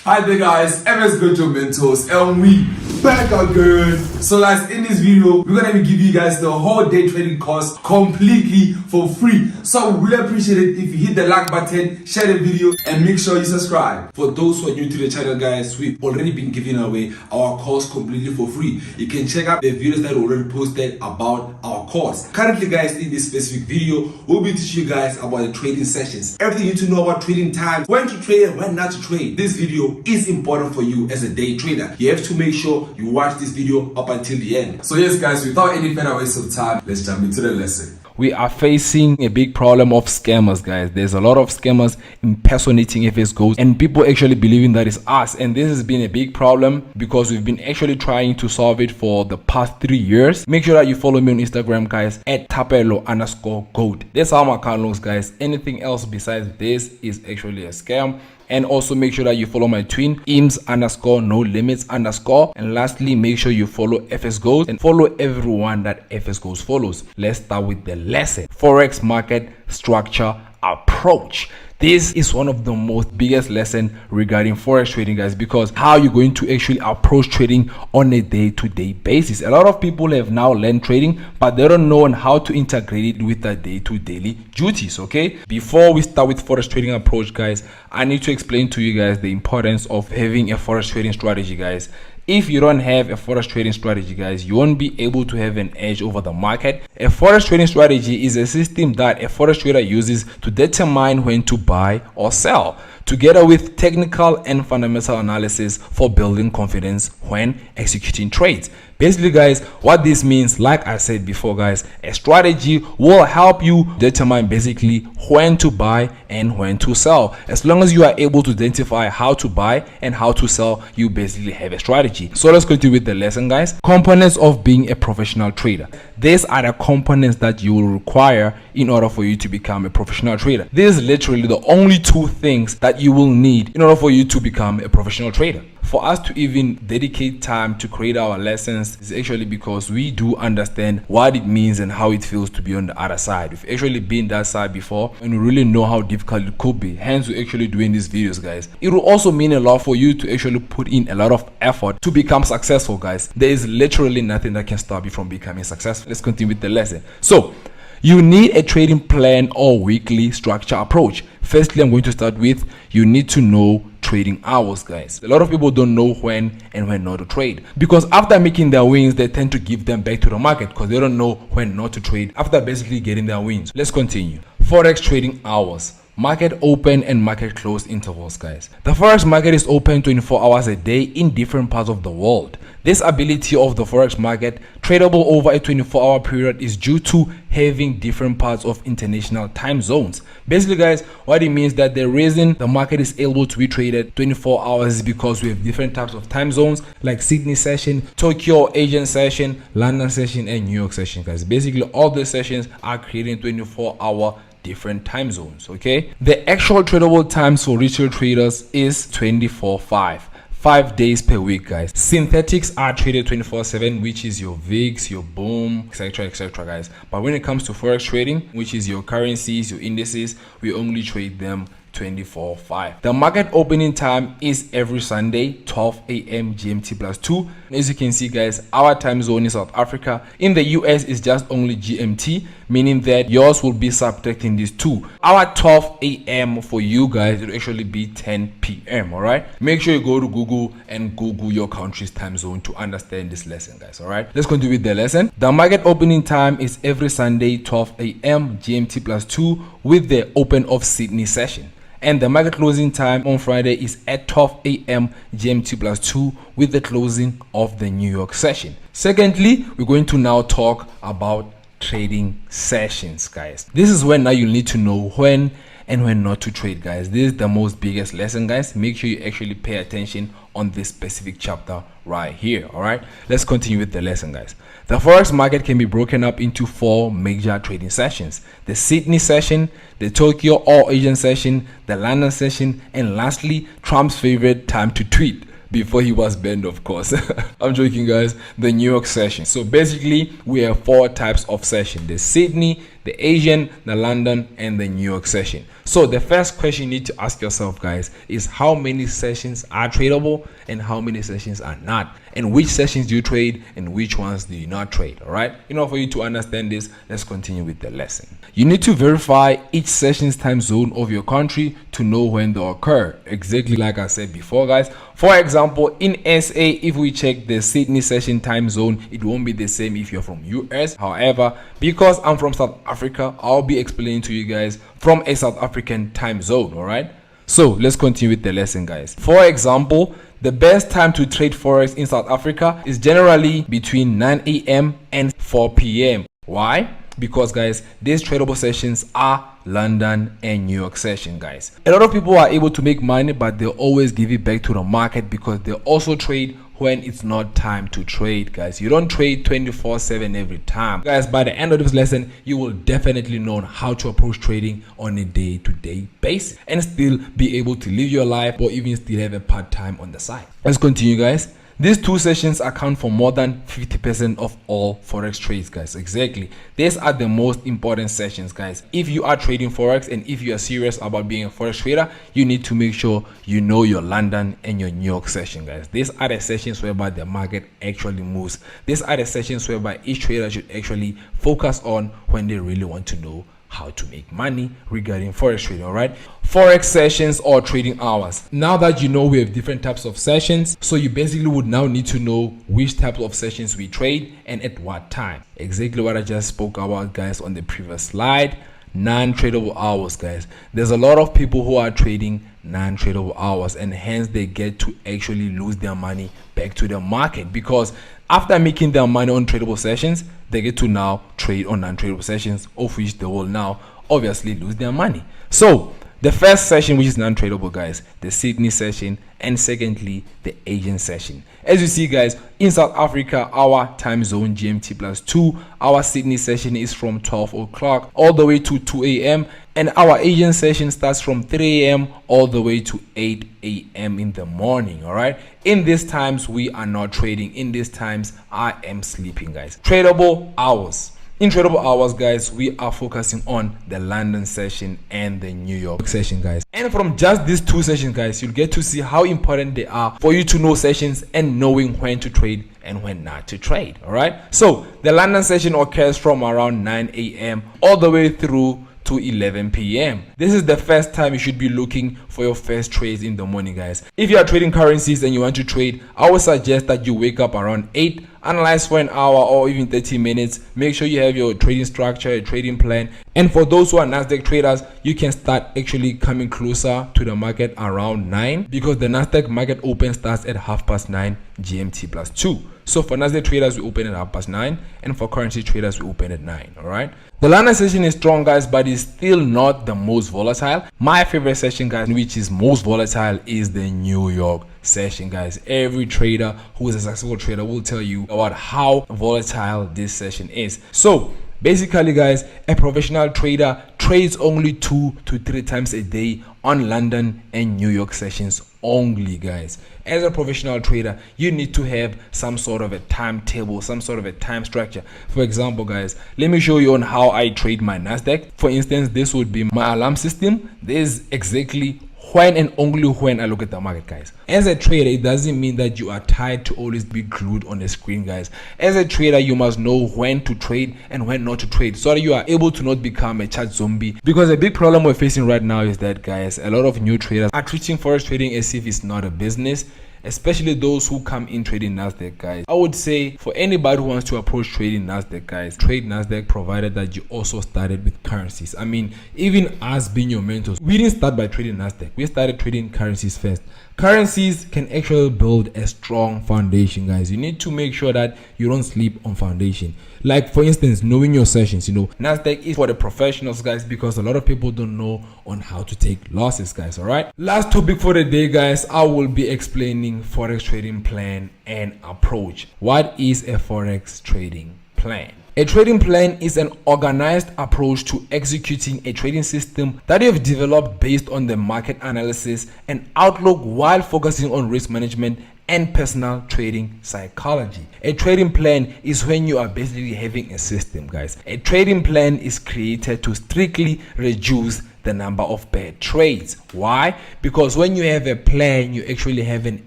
Hi there guys, MS Gojo Mentors and we back again. So guys, in this video, we're gonna be giving you guys the whole day trading course completely for free. So we really appreciate it if you hit the like button, share the video and make sure you subscribe. For those who are new to the channel guys, we've already been giving away our course completely for free. You can check out the videos that we already posted about our course. Currently guys, in this specific video, we'll be teaching you guys about the trading sessions. Everything you need to know about trading times, when to trade and when not to trade. This video is important for you as a day trader. You have to make sure you watch this video up until the end. So yes guys, without any further waste of time, let's jump into the lesson. We are facing a big problem of scammers, guys. There's a lot of scammers impersonating FS Goals and people actually believing that it's us. And this has been a big problem because we've been actually trying to solve it for the past 3 years. Make sure that you follow me on Instagram, guys, at tapelo_gold. That's how my account looks, guys. Anything else besides this is actually a scam. And also make sure that you follow my twin ims_no_limits_. And lastly, make sure you follow FS Goals and follow everyone that FS Goals follows. Let's start with the lesson. Forex market structure approach. This is one of the most biggest lesson regarding forex trading, guys, because how you're going to actually approach trading on a day-to-day basis. A lot of people have now learned trading, but they don't know on how to integrate it with their day-to-daily duties. Okay, before we start with forex trading approach, guys, I need to explain to you guys the importance of having a forex trading strategy, guys. If you don't have a forex trading strategy, guys, you won't be able to have an edge over the market. A forex trading strategy is a system that a forex trader uses to determine when to buy or sell, together with technical and fundamental analysis for building confidence when executing trades. Basically, guys, what this means, like I said before, guys, a strategy will help you determine basically when to buy and when to sell. As long as you are able to identify how to buy and how to sell, you basically have a strategy. So let's continue with the lesson, guys. Components of being a professional trader. These are the components that you will require in order for you to become a professional trader. This is literally the only two things that you will need in order for you to become a professional trader. For us to even dedicate time to create our lessons is actually because we do understand what it means and how it feels to be on the other side. We've actually been that side before and we really know how difficult it could be. Hence, we're actually doing these videos, guys. It will also mean a lot for you to actually put in a lot of effort to become successful, guys. There is literally nothing that can stop you from becoming successful. Let's continue with the lesson. So, you need a trading plan or weekly structure approach. Firstly, I'm going to start with you need to know trading hours, guys. A lot of people don't know when and when not to trade, because after making their wins, they tend to give them back to the market because they don't know when not to trade after basically getting their wins. Let's continue. Forex trading hours. Market open and market close intervals, guys. The forex market is open 24 hours a day in different parts of the world. This ability of the forex market tradable over a 24-hour period is due to having different parts of international time zones. Basically, guys, what it means that the reason the market is able to be traded 24 hours is because we have different types of time zones like Sydney session, Tokyo Asian session, London session, and New York session, guys. Basically, all the sessions are creating 24-hour different time zones. Okay, the actual tradable times for retail traders is 24/5, 5 days per week, guys. Synthetics are traded 24/7, which is your VIX, your boom, etc, guys. But when it comes to forex trading, which is your currencies, your indices, we only trade them 24/5. The market opening time is every Sunday, 12 a.m. GMT plus 2. As you can see, guys, our time zone is South Africa. In the US, it's just only GMT, meaning that yours will be subtracting these two. Our 12 a.m. for you guys will actually be 10 p.m. all right. Make sure you go to Google and Google your country's time zone to understand this lesson, guys. All right, let's continue with the lesson. The market opening time is every Sunday, 12 a.m. GMT plus 2 with the open of Sydney session. And the market closing time on Friday is at 12 a.m. GMT plus 2 with the closing of the New York session. Secondly, we're going to now talk about trading sessions, guys. This is when now you need to know when and when not to trade, guys. This is the most biggest lesson, guys. Make sure you actually pay attention on this specific chapter right here. All right, let's continue with the lesson, guys. The forex market can be broken up into 4 major trading sessions: the Sydney session, the Tokyo or Asian session, the London session, and lastly, Trump's favorite time to tweet before he was banned, of course. I'm joking, guys. The New York session. So basically, we have 4 types of session: the Sydney, the Asian, the London, and the New York session. So the first question you need to ask yourself, guys, is how many sessions are tradable and how many sessions are not, and which sessions do you trade and which ones do you not trade. All right, for you to understand this, let's continue with the lesson. You need to verify each session's time zone of your country to know when they occur, exactly like I said before, guys. For example, in SA, if we check the Sydney session time zone, it won't be the same if you're from US. However, because I'm from South Africa, I'll be explaining to you guys from a South African time zone. All right, so let's continue with the lesson, guys. For example, the best time to trade Forex in South Africa is generally between 9 a.m. and 4 p.m. Why? Because, guys, these tradable sessions are London and New York session, guys. A lot of people are able to make money, but they always give it back to the market because they also trade when it's not time to trade, guys. You don't trade 24/7 every time, guys. By the end of this lesson, you will definitely know how to approach trading on a day-to-day basis and still be able to live your life or even still have a part-time on the side. Let's continue, guys. These two sessions account for more than 50% of all Forex trades, guys. Exactly. These are the most important sessions, guys. If you are trading Forex and if you are serious about being a Forex trader, you need to make sure you know your London and your New York session, guys. These are the sessions whereby the market actually moves. These are the sessions whereby each trader should actually focus on when they really want to know how to make money regarding Forex trading. All right, Forex sessions or trading hours. Now that you know we have different types of sessions, so you basically would now need to know which types of sessions we trade and at what time. Exactly what I just spoke about, guys, on the previous slide. Non-tradable hours, guys. There's a lot of people who are trading non-tradable hours, and hence they get to actually lose their money back to the market, because after making their money on tradable sessions, they get to now trade on non-tradable sessions, of which they will now obviously lose their money. So the first session, which is non-tradable, guys, the Sydney session, and secondly the Asian session. As you see, guys, in South Africa, our time zone GMT+2, our Sydney session is from 12 o'clock all the way to 2 a.m. and our Asian session starts from 3 a.m. all the way to 8 a.m. in the morning. All right, in these times we are not trading. In these times I am sleeping, guys. Tradable hours. In tradable hours, guys, we are focusing on the London session and the New York session, guys. And from just these two sessions, guys, you'll get to see how important they are for you to know sessions and knowing when to trade and when not to trade. All right, so the London session occurs from around 9 a.m. all the way through to 11 p.m. This is the first time you should be looking for your first trades in the morning, guys. If you are trading currencies and you want to trade, I would suggest that you wake up around 8, analyze for an hour or even 30 minutes. Make sure you have your trading structure, a trading plan. And for those who are Nasdaq traders, you can start actually coming closer to the market around 9, because the Nasdaq market open starts at 9:30 GMT+2. So for Nasdaq traders, we open at 9:30, and for currency traders, we open at 9. All right, the London session is strong, guys, but it's still not the most volatile. My favorite session, guys, which is most volatile, is the New York session, guys. Every trader who is a successful trader will tell you about how volatile this session is. So basically, guys, a professional trader trades only 2 to 3 times a day on London and New York sessions only, guys. As a professional trader, you need to have some sort of a timetable, some sort of a time structure. For example, guys, let me show you on how I trade my Nasdaq. For instance, this would be my alarm system. This is exactly when and only when I look at the market, guys. As a trader, it doesn't mean that you are tied to always be glued on the screen, guys. As a trader, you must know when to trade and when not to trade, so that you are able to not become a chat zombie. Because a big problem we're facing right now is that, guys, a lot of new traders are treating Forex trading as if it's not a business, especially those who come in trading Nasdaq, guys. I would say for anybody who wants to approach trading Nasdaq, guys, trade Nasdaq, provided that you also started with currencies. I mean, even us being your mentors, we didn't start by trading Nasdaq. We started trading currencies first. Currencies can actually build a strong foundation, guys. You need to make sure that you don't sleep on foundation. Like, for instance, knowing your sessions. Nasdaq is for the professionals, guys, because a lot of people don't know on how to take losses, guys. All right, last topic for the day, guys, I will be explaining Forex trading plan and approach. What is a Forex trading plan? A trading plan is an organized approach to executing a trading system that you have developed based on the market analysis and outlook, while focusing on risk management and personal trading psychology. A trading plan is when you are basically having a system, guys. A trading plan is created to strictly reduce the number of bad trades. Why? Because when you have a plan, you actually have an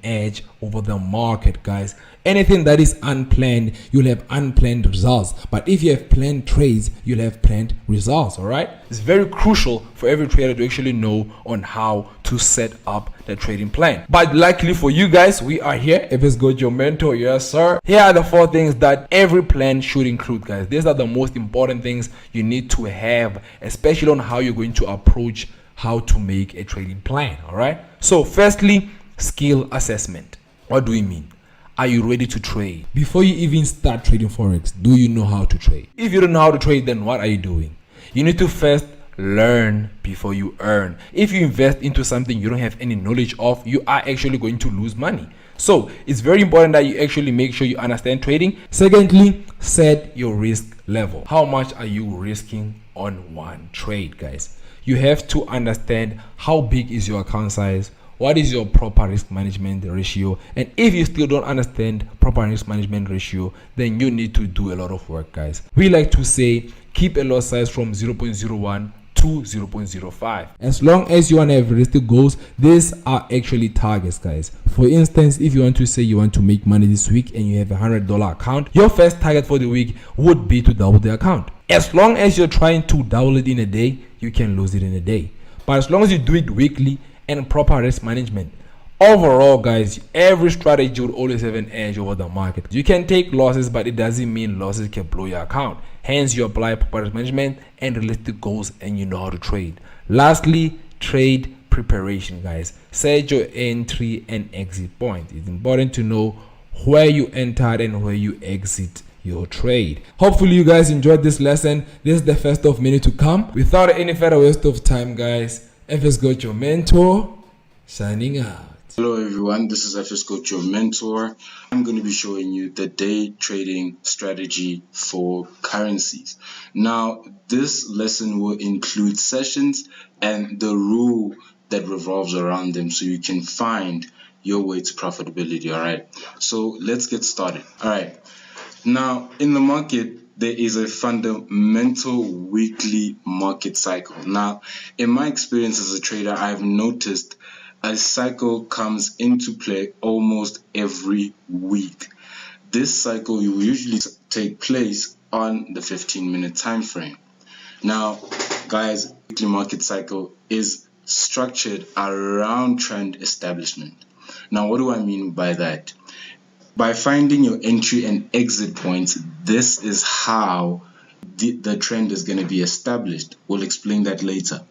edge over the market, guys. Anything that is unplanned, you'll have unplanned results. But if you have planned trades, you'll have planned results. All right. It's very crucial for every trader to actually know on how to set up the trading plan. But luckily for you guys, we are here. FS Goat, your mentor. Yes, sir. Here are the 4 things that every plan should include, guys. These are the most important things you need to have, especially on how you're going to approach how to make a trading plan. All right. So firstly, skill assessment. What do we mean? Are you ready to trade? Before you even start trading Forex, do you know how to trade? If you don't know how to trade, then what are you doing? You need to first learn before you earn. If you invest into something you don't have any knowledge of, you are actually going to lose money. So it's very important that you actually make sure you understand trading. Secondly, set your risk level. How much are you risking on one trade, guys? You have to understand how big is your account size. What is your proper risk management ratio? And if you still don't understand proper risk management ratio, then you need to do a lot of work, guys. We like to say keep a lot size from 0.01 to 0.05. As long as you want to have realistic goals, these are actually targets, guys. For instance, if you want to say you want to make money this week and you have $100 account, your first target for the week would be to double the account. As long as you're trying to double it in a day, you can lose it in a day. But as long as you do it weekly and proper risk management, overall, guys, every strategy will always have an edge over the market. You can take losses, but it doesn't mean losses can blow your account. Hence, you apply proper risk management and realistic goals, and you know how to trade. Lastly, trade preparation, guys. Set your entry and exit point. It's important to know where you entered and where you exit your trade. Hopefully you guys enjoyed this lesson. This is the first of many to come. Without any further waste of time, guys, FS Goat, your mentor, signing out. Hello everyone, this is FS Goat, your mentor. I'm going to be showing you the day trading strategy for currencies. Now, this lesson will include sessions and the rule that revolves around them so you can find your way to profitability. All right, so let's get started. All right, now in the market, there is a fundamental weekly market cycle. Now, in my experience as a trader, I've noticed a cycle comes into play almost every week. This cycle will usually take place on the 15-minute time frame. Now, guys, weekly market cycle is structured around trend establishment. Now, what do I mean by that? By finding your entry and exit points, this is how the trend is going to be established. We'll explain that later.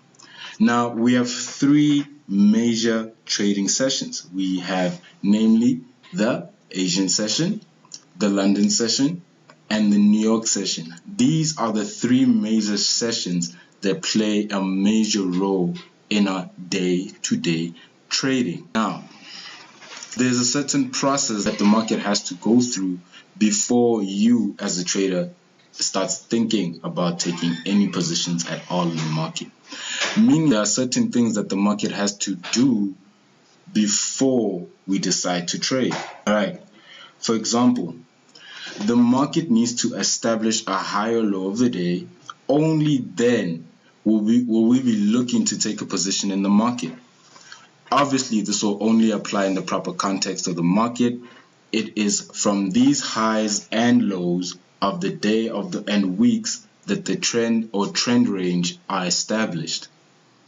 Now, we have 3 major trading sessions. We have namely the Asian session, the London session, and the New York session. These are the 3 major sessions that play a major role in our day-to-day trading. Now, there's a certain process that the market has to go through before you as a trader starts thinking about taking any positions at all in the market. Meaning there are certain things that the market has to do before we decide to trade. All right. For example, the market needs to establish a higher low of the day. Only then will we be looking to take a position in the market. Obviously, this will only apply in the proper context of the market. It is from these highs and lows of the day and weeks that the trend or trend range are established.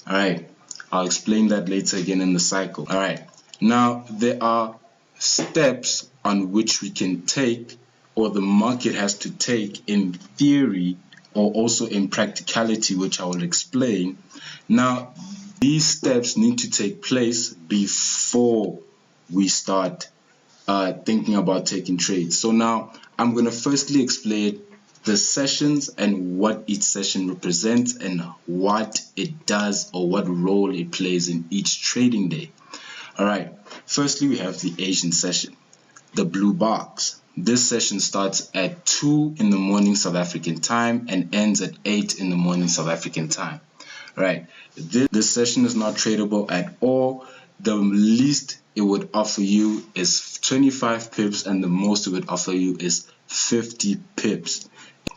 All right, I'll explain that later again in the cycle. All right, now there are steps on which we can take, or the market has to take in theory, or also in practicality, which I will explain. Now, these steps need to take place before we start thinking about taking trades. So now I'm going to firstly explain the sessions and what each session represents and what it does or what role it plays in each trading day. All right, firstly we have the Asian session, the blue box. This session starts at 2 in the morning South African time and ends at 8 in the morning South African time. All right, this session is not tradable at all. the least it would offer you is 25 pips and the most it would offer you is 50 pips.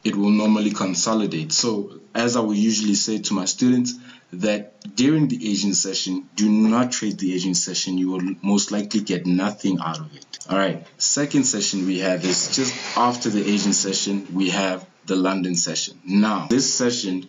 It will normally consolidate. So as I will usually say to my students, that during the Asian session, do not trade the Asian session. You will most likely get nothing out of it. All right, second session we have is just after the Asian session, we have the London session. Now, this session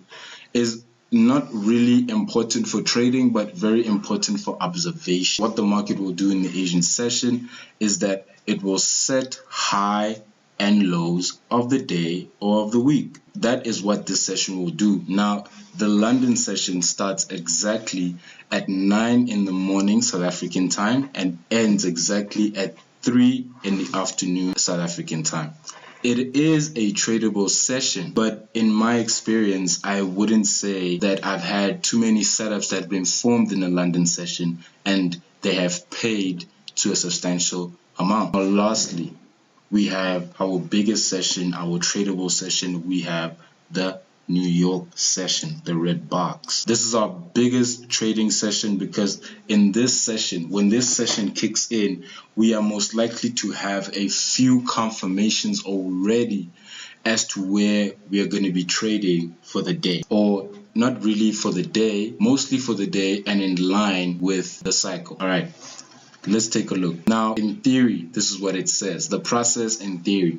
is not really important for trading, but very important for observation. What the market will do in the Asian session is that it will set high and lows of the day or of the week. That is what this session will do. Now, the London session starts exactly at 9 in the morning South African time and ends exactly at 3 in the afternoon South African time. It is a tradable session, but in my experience, I wouldn't say that I've had too many setups that have been formed in the London session and they have paid to a substantial amount. But lastly, we have our biggest session, our tradable session. We have the New York session, the red box. This is our biggest trading session because in this session, when this session kicks in, we are most likely to have a few confirmations already as to where we are going to be trading for the day, or not really for the day, mostly for the day and in line with the cycle. All right. Let's take a look. Now, in theory, this is what it says. The process in theory.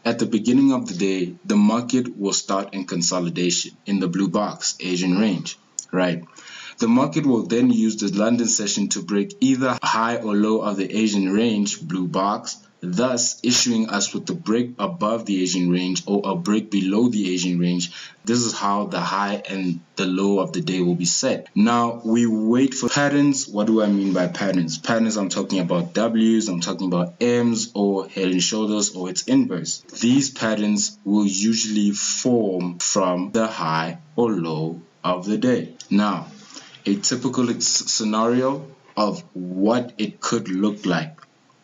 At the beginning of the day, the market will start in consolidation in the blue box, Asian range, right? The market will then use the London session to break either high or low of the Asian range, blue box, thus issuing us with the break above the Asian range or a break below the Asian range. This is how the high and the low of the day will be set. Now we wait for patterns. What do I mean by patterns? Patterns, I'm talking about W's, I'm talking about M's or head and shoulders or its inverse. These patterns will usually form from the high or low of the day. Now, a typical scenario of what it could look like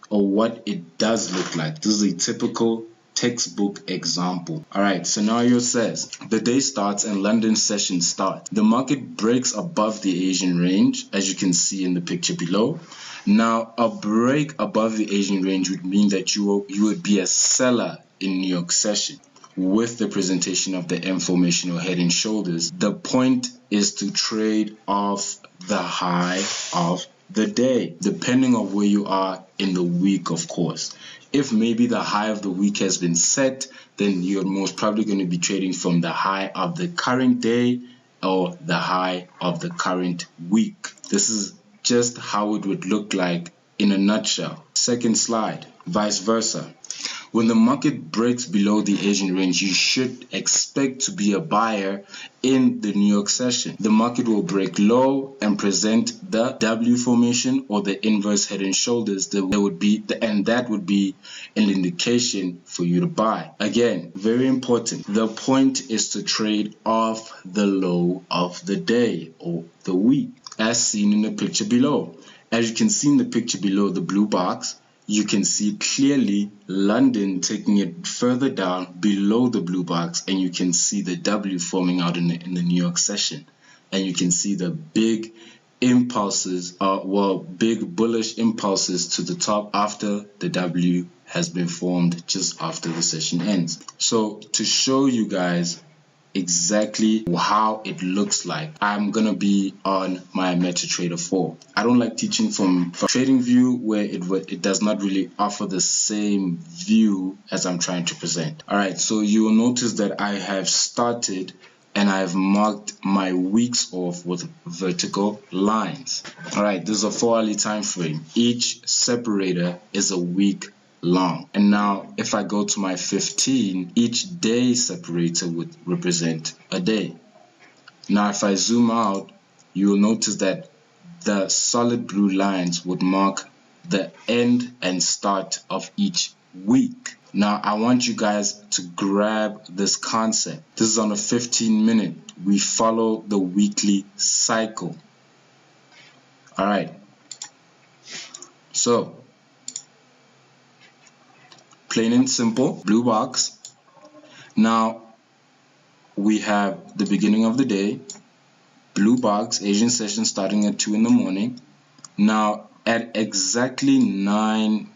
or what it does look like. This is a typical textbook example. All right, scenario says the day starts and London session starts. The market breaks above the Asian range, as you can see in the picture below. Now, a break above the Asian range would mean that you would be a seller in New York session with the presentation of the M formation or head and shoulders. The point is to trade off the high of the day, depending on where you are in the week, of course. If maybe the high of the week has been set, then you're most probably going to be trading from the high of the current day or the high of the current week. This is just how it would look like in a nutshell. Second slide, vice versa. When the market breaks below the Asian range, you should expect to be a buyer in the New York session. The market will break low and present the W formation or the inverse head and shoulders. That would be an indication for you to buy. Again, very important. The point is to trade off the low of the day or the week, as seen in the picture below. As you can see in the picture below, the blue box, you can see clearly London taking it further down below the blue box, and you can see the W forming out in the New York session, and you can see the big impulses, big bullish impulses to the top after the W has been formed just after the session ends. So to show you guys exactly how it looks like, I'm gonna be on my MetaTrader 4. I don't like teaching from TradingView where it does not really offer the same view as I'm trying to present. All right, so you will notice that I have started and I've marked my weeks off with vertical lines. All right, this is a 4-hourly time frame. Each separator is a week long. And now if I go to my 15, each day separator would represent a day. Now if I zoom out, you will notice that the solid blue lines would mark the end and start of each week. Now I want you guys to grab this concept. This is on a 15-minute. We follow the weekly cycle. All right, so plain and simple, blue box. Now we have the beginning of the day, blue box, Asian session starting at 2 in the morning. Now at exactly 9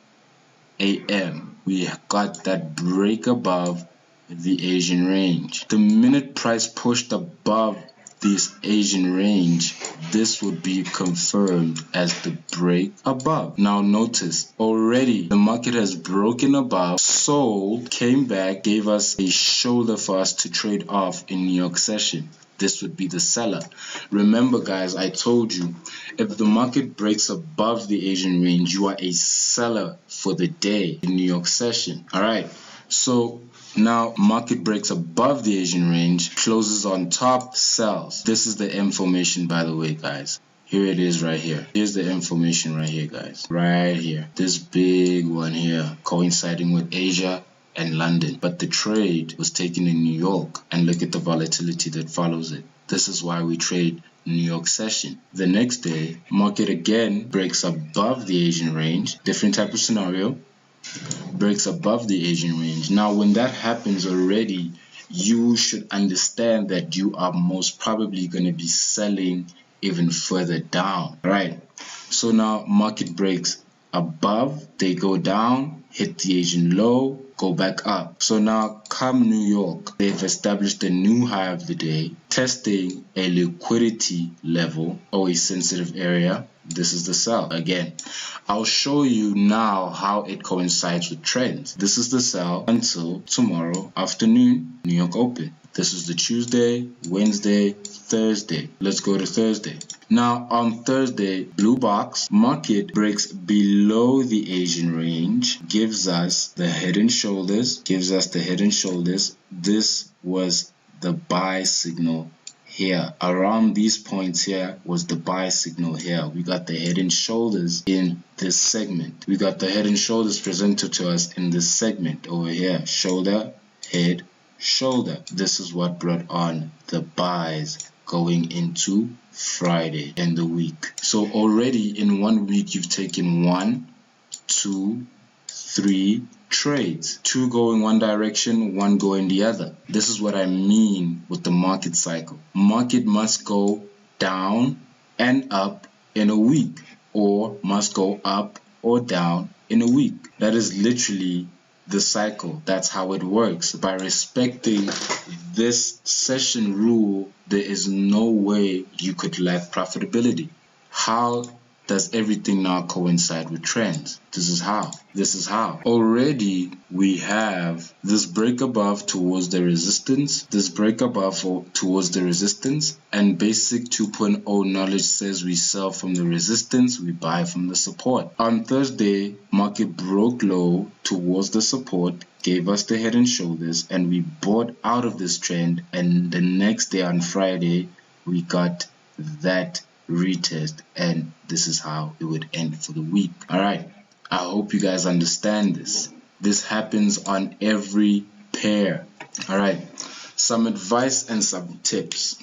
a.m. we got that break above the Asian range. The minute price pushed above this Asian range, this would be confirmed as the break above. Now notice, already the market has broken above, sold, came back, gave us a shoulder for us to trade off in New York session. This would be the seller. Remember guys, I told you, if the market breaks above the Asian range, you are a seller for the day in New York session. Alright, so now market breaks above the Asian range, closes on top, sells. This is the M formation, by the way guys. Here it is right here. Here's the M formation right here guys. Right here. This big one here coinciding with Asia and London, but the trade was taken in New York, and look at the volatility that follows it. This is why we trade New York session. The next day, market again breaks above the Asian range, different type of scenario, breaks above the Asian range. Now when that happens already, you should understand that you are most probably going to be selling even further down, right? So now market breaks above, they go down, hit the Asian low, go back up. So now come New York, they've established a new high of the day, testing a liquidity level or a sensitive area. This is the sell. Again, I'll show you now how it coincides with trends. This is the sell until tomorrow afternoon, New York open. This is the Tuesday, Wednesday, Thursday. Let's go to Thursday. Now on Thursday, blue box, market breaks below the Asian range, gives us the head and shoulders, This was the buy signal here. Around these points here was the buy signal here. We got the head and shoulders in this segment. We got the head and shoulders presented to us in this segment over here. Shoulder, head, shoulder. This is what brought on the buys going into Friday and the week. So already in 1 week you've taken 1, 2, 3 trades, 2 going one direction, 1 going the other. This is what I mean with the market cycle. Market must go down and up in a week, or must go up or down in a week. That is literally the cycle. That's how it works. By respecting this session rule, there is no way you could lack profitability. How does everything now coincide with trends? This is how. Already we have this break above towards the resistance, towards the resistance, and basic 2.0 knowledge says we sell from the resistance, we buy from the support. On Thursday, market broke low towards the support, gave us the head and shoulders, and we bought out of this trend, and the next day on Friday, we got that retest, and this is how it would end for the week. Alright, I hope you guys understand this. This happens on every pair. Alright, some advice and some tips.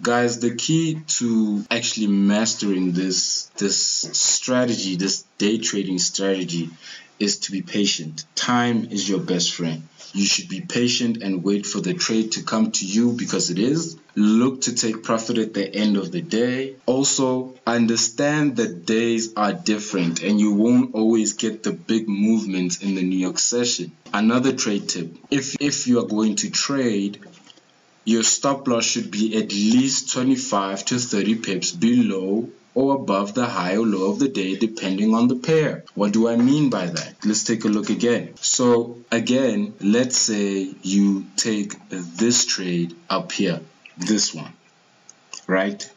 Guys, the key to actually mastering this strategy, this day trading strategy, is to be patient. Time is your best friend. You should be patient and wait for the trade to come to you, because it is. Look to take profit at the end of the day. Also, understand that days are different and you won't always get the big movements in the New York session. Another trade tip, if you are going to trade, your stop loss should be at least 25 to 30 pips below or above the high or low of the day, depending on the pair. What do I mean by that? Let's take a look again. So again, let's say you take this trade up here, this one, right?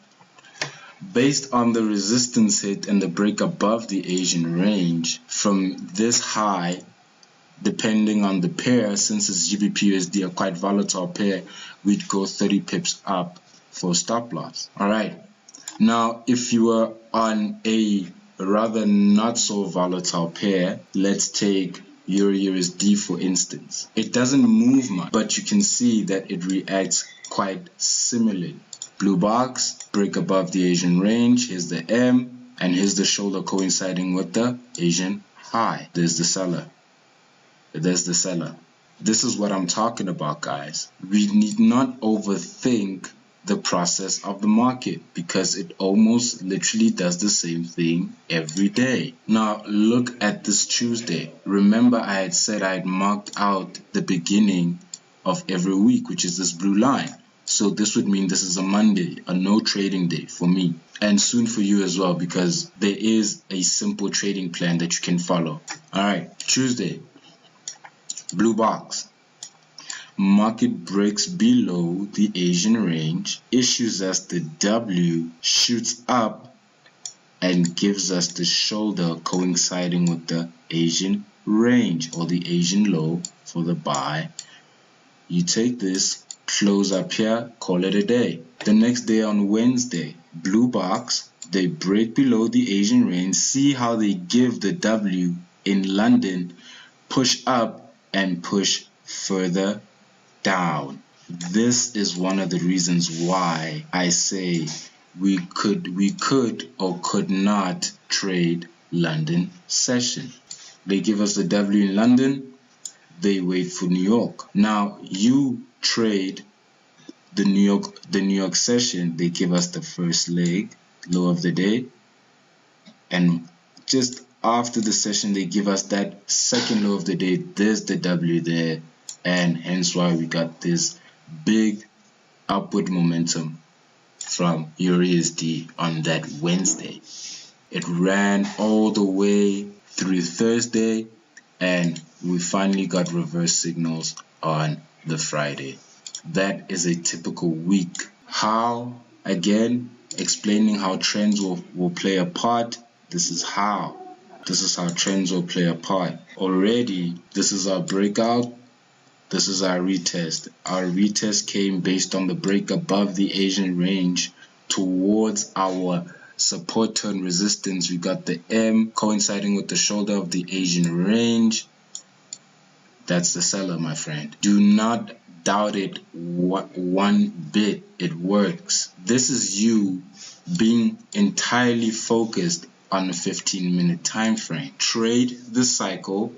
Based on the resistance hit and the break above the Asian range, from this high, depending on the pair, since it's GBP-USD, a quite volatile pair, we'd go 30 pips up for stop loss. All right. Now, if you are on a rather not so volatile pair, let's take Euro-USD for instance. It doesn't move much, but you can see that it reacts quite similarly. Blue box, break above the Asian range, here's the M, and here's the shoulder coinciding with the Asian high. There's the seller. This is what I'm talking about, guys. We need not overthink the process of the market because it almost literally does the same thing every day. Now look at this Tuesday. Remember I had said I had marked out the beginning of every week, which is this blue line. So this would mean this is a Monday, a no trading day for me, and soon for you as well, because there is a simple trading plan that you can follow. Alright, Tuesday, blue box. Market breaks below the Asian range, issues us the W, shoots up, and gives us the shoulder coinciding with the Asian range or the Asian low for the buy. You take this, close up here, call it a day. The next day on Wednesday, blue box, they break below the Asian range, see how they give the W in London, push up and push further down. This is one of the reasons why I say we could or could not trade London session. They give us the W in London, they wait for New York. Now you trade the New York session. They give us the first leg, low of the day, and just after the session they give us that second low of the day. There's the W there, and hence why we got this big upward momentum from EURUSD on that Wednesday. It ran all the way through Thursday, and we finally got reverse signals on the Friday. That is a typical week. How? Again, explaining how trends will play a part. This is how trends will play a part. Already, this is our breakout. This is our retest. Our retest came based on the break above the Asian range towards our support turn resistance. We got the M coinciding with the shoulder of the Asian range. That's the seller, my friend. Do not doubt it one bit. It works. This is you being entirely focused on a 15-minute time frame. Trade the cycle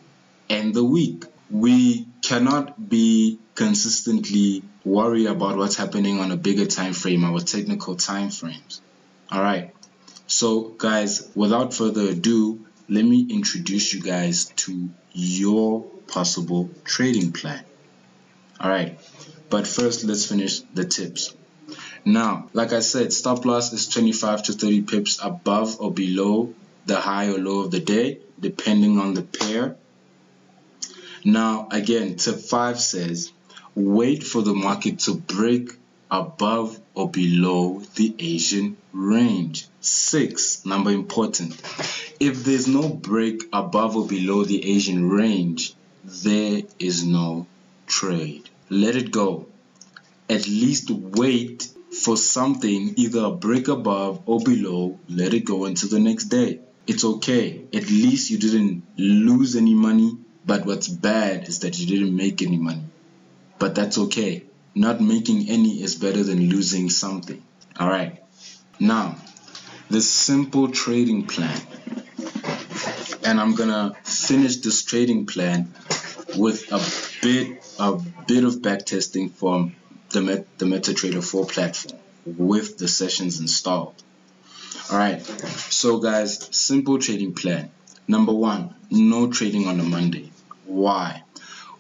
and the week. We cannot be consistently worried about what's happening on a bigger time frame, our technical time frames. Alright, so guys, without further ado, let me introduce you guys to your possible trading plan. Alright, but first let's finish the tips. Now, like I said, stop loss is 25 to 30 pips above or below the high or low of the day, depending on the pair. Now, again, tip 5 says, wait for the market to break above or below the Asian range. 6, number important. If there's no break above or below the Asian range, there is no trade. Let it go. At least wait for something, either a break above or below. Let it go into the next day. It's okay. At least you didn't lose any money. But what's bad is that you didn't make any money. But that's okay. Not making any is better than losing something. Alright. Now, the simple trading plan. And I'm gonna finish this trading plan with a bit of backtesting from the MetaTrader 4 platform with the sessions installed. Alright. So guys, simple trading plan. Number 1, no trading on a Monday. Why?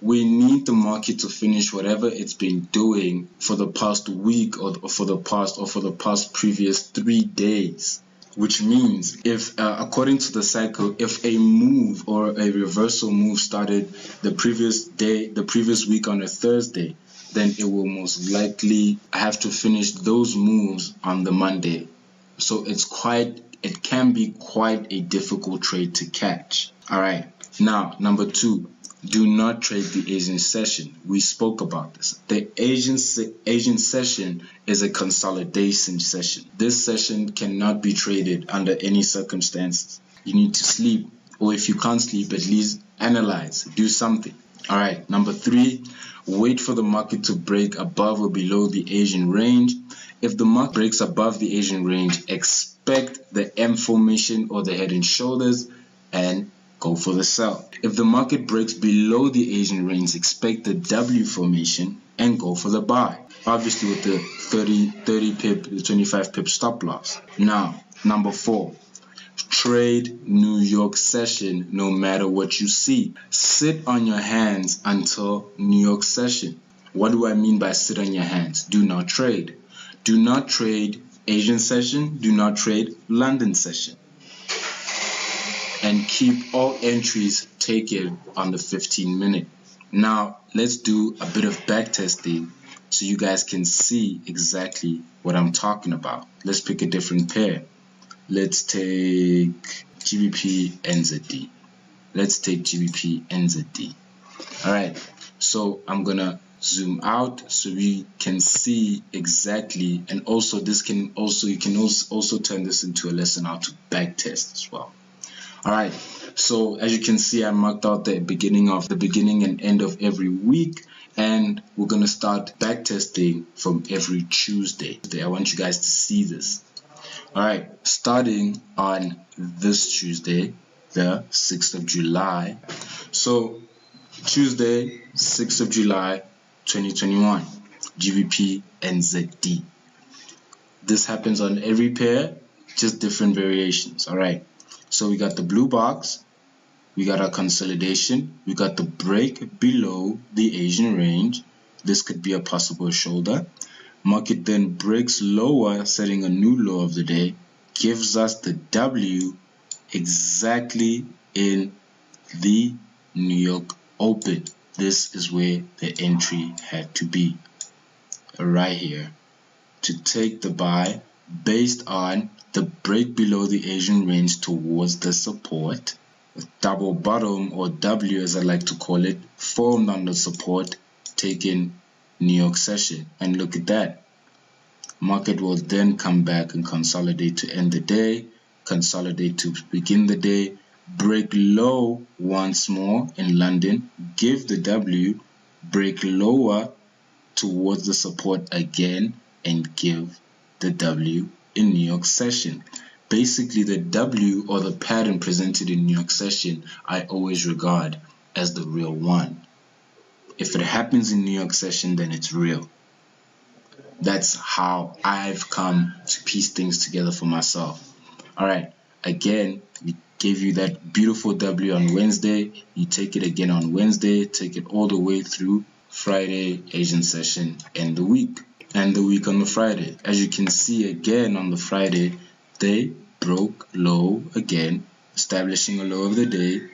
We need the market to finish whatever it's been doing for the past week or for the past previous 3 days. Which means if according to the cycle, if a move or a reversal move started the previous week on a Thursday, then it will most likely have to finish those moves on the Monday. So it can be quite a difficult trade to catch. Alright, now number 2, do not trade the Asian session. We spoke about this. The Asian session is a consolidation session. This session cannot be traded under any circumstances. You need to sleep, or if you can't sleep, at least analyze, do something. Alright, number 3, wait for the market to break above or below the Asian range. If the market breaks above the Asian range, expect the M formation or the head and shoulders and go for the sell. If the market breaks below the Asian range, expect the W formation and go for the buy. obviously with the 30 pip, the 25 pip stop loss. Now, number 4, trade New York session no matter what you see. Sit on your hands until New York session. What do I mean by sit on your hands? Do not trade. Do not trade Asian session. Do not trade London session. And keep all entries taken on the 15-minute. Now, let's do a bit of backtesting so you guys can see exactly what I'm talking about. Let's pick a different pair. Let's take GBP NZD. Let's take GBP NZD. Alright, so I'm gonna zoom out so we can see exactly, and also this can also, you can also turn this into a lesson how to backtest as well. Alright, so as you can see, I marked out the beginning and end of every week, and we're gonna start backtesting from every Tuesday. I want you guys to see this. Alright, starting on this Tuesday, the 6th of July. So Tuesday, 6th of July, 2021, GBP NZD. This happens on every pair, just different variations. Alright, so we got the blue box, we got our consolidation, we got the break below the Asian range. This could be a possible shoulder. Market then breaks lower, setting a new low of the day, gives us the W exactly in the New York Open. This is where the entry had to be, right here, to take the buy based on the break below the Asian range towards the support. Double bottom, or W as I like to call it, formed on the support, taking New York session. And look at that. Market will then come back and consolidate to end the day, consolidate to begin the day, break low once more in London, give the W, break lower towards the support again, and give the W in New York session. Basically, the W, or the pattern presented in New York session, I always regard as the real one. If it happens in New York session, then it's real. That's how I've come to piece things together for myself. Alright, again, we gave you that beautiful W on Wednesday. You take it again on Wednesday, take it all the way through Friday, Asian session, and the week. And the week on the Friday. As you can see again on the Friday, they broke low again, establishing a low of the day,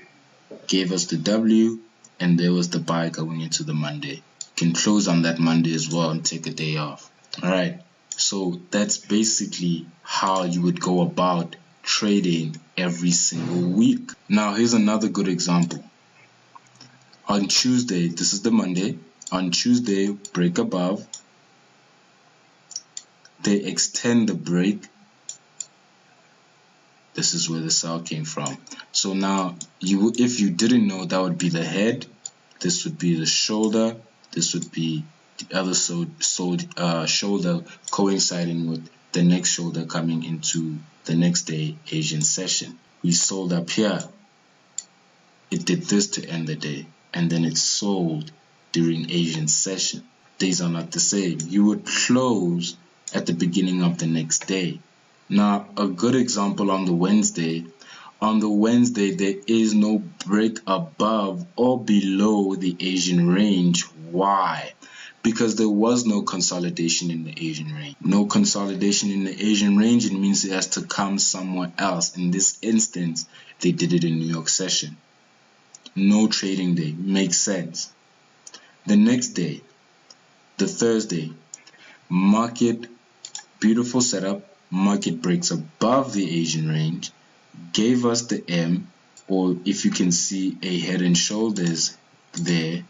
gave us the W, and there was the buy going into the Monday. You can close on that Monday as well and take a day off. Alright, so that's basically how you would go about trading every single week. Now here's another good example. On Tuesday, this is the Monday, on Tuesday, break above, they extend the break. This is where the sell came from. So now, if you didn't know, that would be the head, this would be the shoulder, this would be the other shoulder coinciding with the next shoulder coming into the next day Asian session. We sold up here. It did this to end the day, and then it sold during Asian session. Days are not the same. You would close at the beginning of the next day. Now, a good example on the Wednesday. On the Wednesday, there is no break above or below the Asian range. Why? Because there was no consolidation in the Asian range. No consolidation in the Asian range, it means it has to come somewhere else. In this instance, they did it in New York session. No trading day. Makes sense. The next day, the Thursday, market, beautiful setup. Market breaks above the Asian range, gave us the M, or if you can see a head and shoulders there,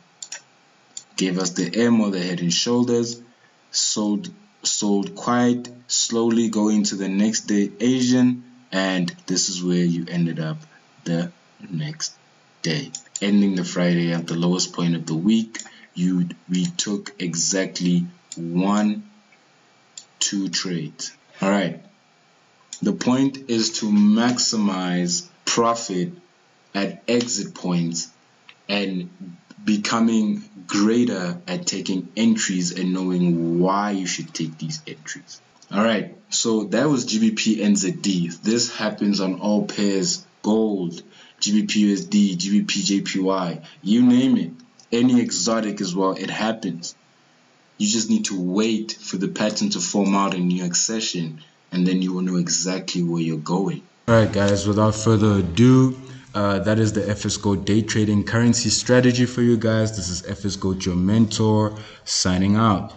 gave us the M or the head and shoulders, sold quite slowly going to the next day Asian, and this is where you ended up the next day. Ending the Friday at the lowest point of the week, we took exactly 1-2 trades. Alright, the point is to maximize profit at exit points and becoming greater at taking entries and knowing why you should take these entries. All right, so that was GBP NZD. This happens on all pairs: gold, GBP USD, GBP JPY, you name it. Any exotic as well, it happens. You just need to wait for the pattern to form out in your session, and then you will know exactly where you're going. All right, guys, without further ado, that is the FS Gold day trading currency strategy for you guys. This is FS Gold, your mentor, signing out.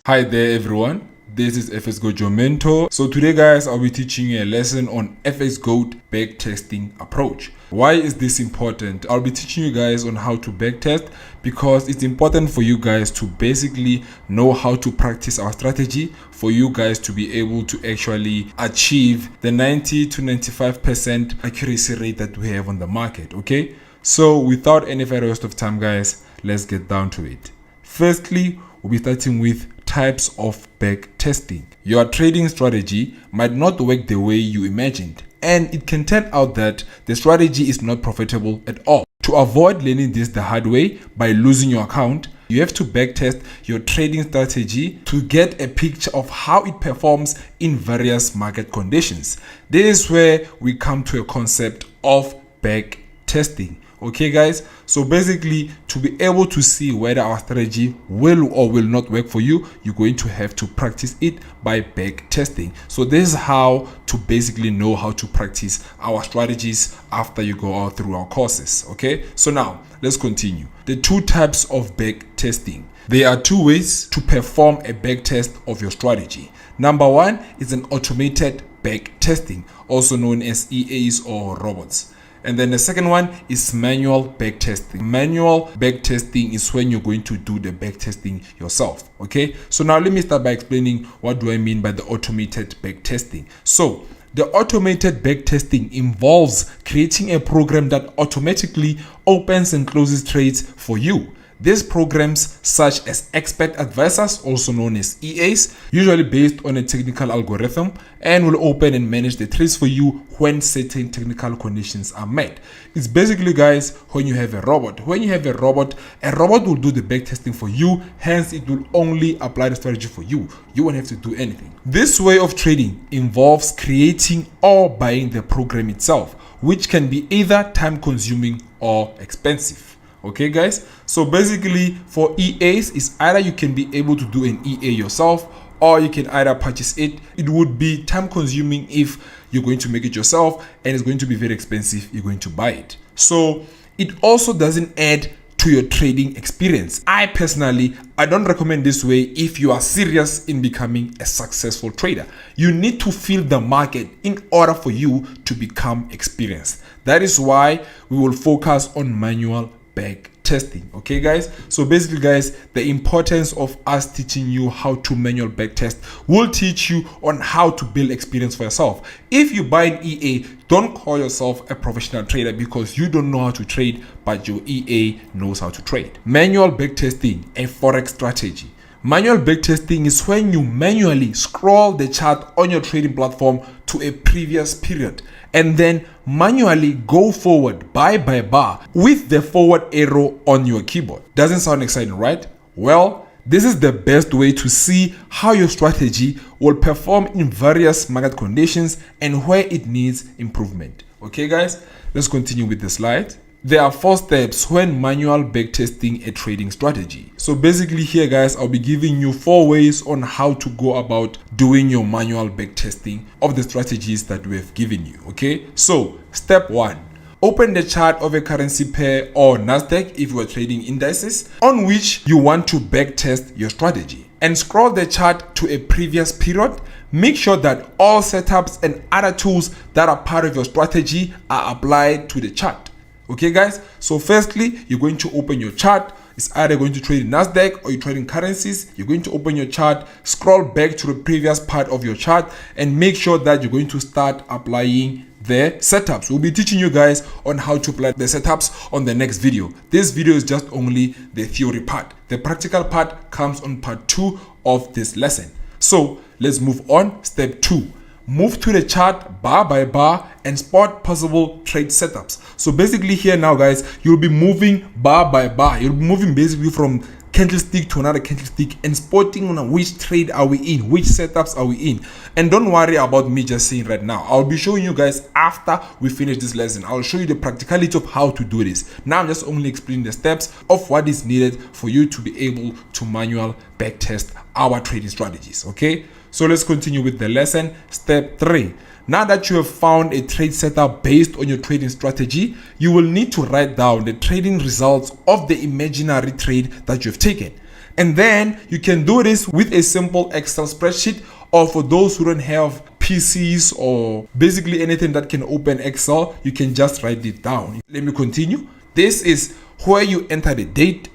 Hi there everyone, this is FS Gold, your mentor. So today guys, I'll be teaching you a lesson on FS Gold backtesting approach. Why is this important? I'll be teaching you guys on how to backtest because it's important for you guys to basically know how to practice our strategy, for you guys to be able to actually achieve the 90 to 95% accuracy rate that we have on the market, okay? So without any further waste of time guys, let's get down to it. Firstly, we'll be starting with types of back testing. Your trading strategy might not work the way you imagined, and it can turn out that the strategy is not profitable at all. To avoid learning this the hard way by losing your account, you have to backtest your trading strategy to get a picture of how it performs in various market conditions. This is where we come to a concept of back testing. Okay guys, so basically to be able to see whether our strategy will or will not work for you, you're going to have to practice it by back testing. So this is how to basically know how to practice our strategies after you go out through our courses. Okay, so now let's continue. The two types of back testing. There are two ways to perform a back test of your strategy. Number one is an automated back testing, also known as EAs or robots. And then the second one is manual backtesting. Manual backtesting is when you're going to do the backtesting yourself. Okay, so now let me start by explaining what do I mean by the automated backtesting. So the automated backtesting involves creating a program that automatically opens and closes trades for you. These programs, such as expert advisors, also known as EAs, usually based on a technical algorithm, and will open and manage the trades for you when certain technical conditions are met. It's basically, guys, when you have a robot. When you have a robot will do the backtesting for you, hence it will only apply the strategy for you. You won't have to do anything. This way of trading involves creating or buying the program itself, which can be either time-consuming or expensive. Okay guys, so basically for EAs, it's either you can be able to do an EA yourself, or you can either purchase it. It would be time consuming if you're going to make it yourself, and it's going to be very expensive if you're going to buy it. So it also doesn't add to your trading experience. I don't recommend this way if you are serious in becoming a successful trader. You need to feel the market in order for you to become experienced. That is why we will focus on manual back testing. Okay guys, so basically guys, the importance of us teaching you how to manual back test will teach you on how to build experience for yourself. If you buy an EA, don't call yourself a professional trader because you don't know how to trade, but your EA knows how to trade. Manual back testing, a forex strategy. Manual backtesting is when you manually scroll the chart on your trading platform to a previous period and then manually go forward bar by bar with the forward arrow on your keyboard. Doesn't sound exciting, right? Well, this is the best way to see how your strategy will perform in various market conditions and where it needs improvement. Okay guys, let's continue with the slide. There are 4 steps when manual backtesting a trading strategy. So basically here guys, I'll be giving you 4 ways on how to go about doing your manual backtesting of the strategies that we have given you. Okay, so step 1. Open the chart of a currency pair or Nasdaq if you are trading indices on which you want to backtest your strategy, and scroll the chart to a previous period. Make sure that all setups and other tools that are part of your strategy are applied to the chart. Okay guys, so firstly, you're going to open your chart. It's either going to trade in Nasdaq or you're trading currencies. You're going to open your chart, scroll back to the previous part of your chart, and make sure that you're going to start applying the setups. We'll be teaching you guys on how to apply the setups on the next video. This video is just only the theory part. The practical part comes on part 2 of this lesson. So let's move on. Step 2. move to the chart bar by bar and spot possible trade setups. So basically here now, guys, you'll be moving bar by bar. You'll be moving basically from candlestick to another candlestick and spotting on which trade are we in, which setups are we in. And don't worry about me just saying right now. I'll be showing you guys after we finish this lesson. I'll show you the practicality of how to do this. Now I'm just only explaining the steps of what is needed for you to be able to manual backtest our trading strategies. Okay, so let's continue with the lesson. Step 3. Now that you have found a trade setup based on your trading strategy, you will need to write down the trading results of the imaginary trade that you've taken. And then you can do this with a simple Excel spreadsheet, or for those who don't have PCs or basically anything that can open Excel, you can just write it down. Let me continue. This is where you enter the date,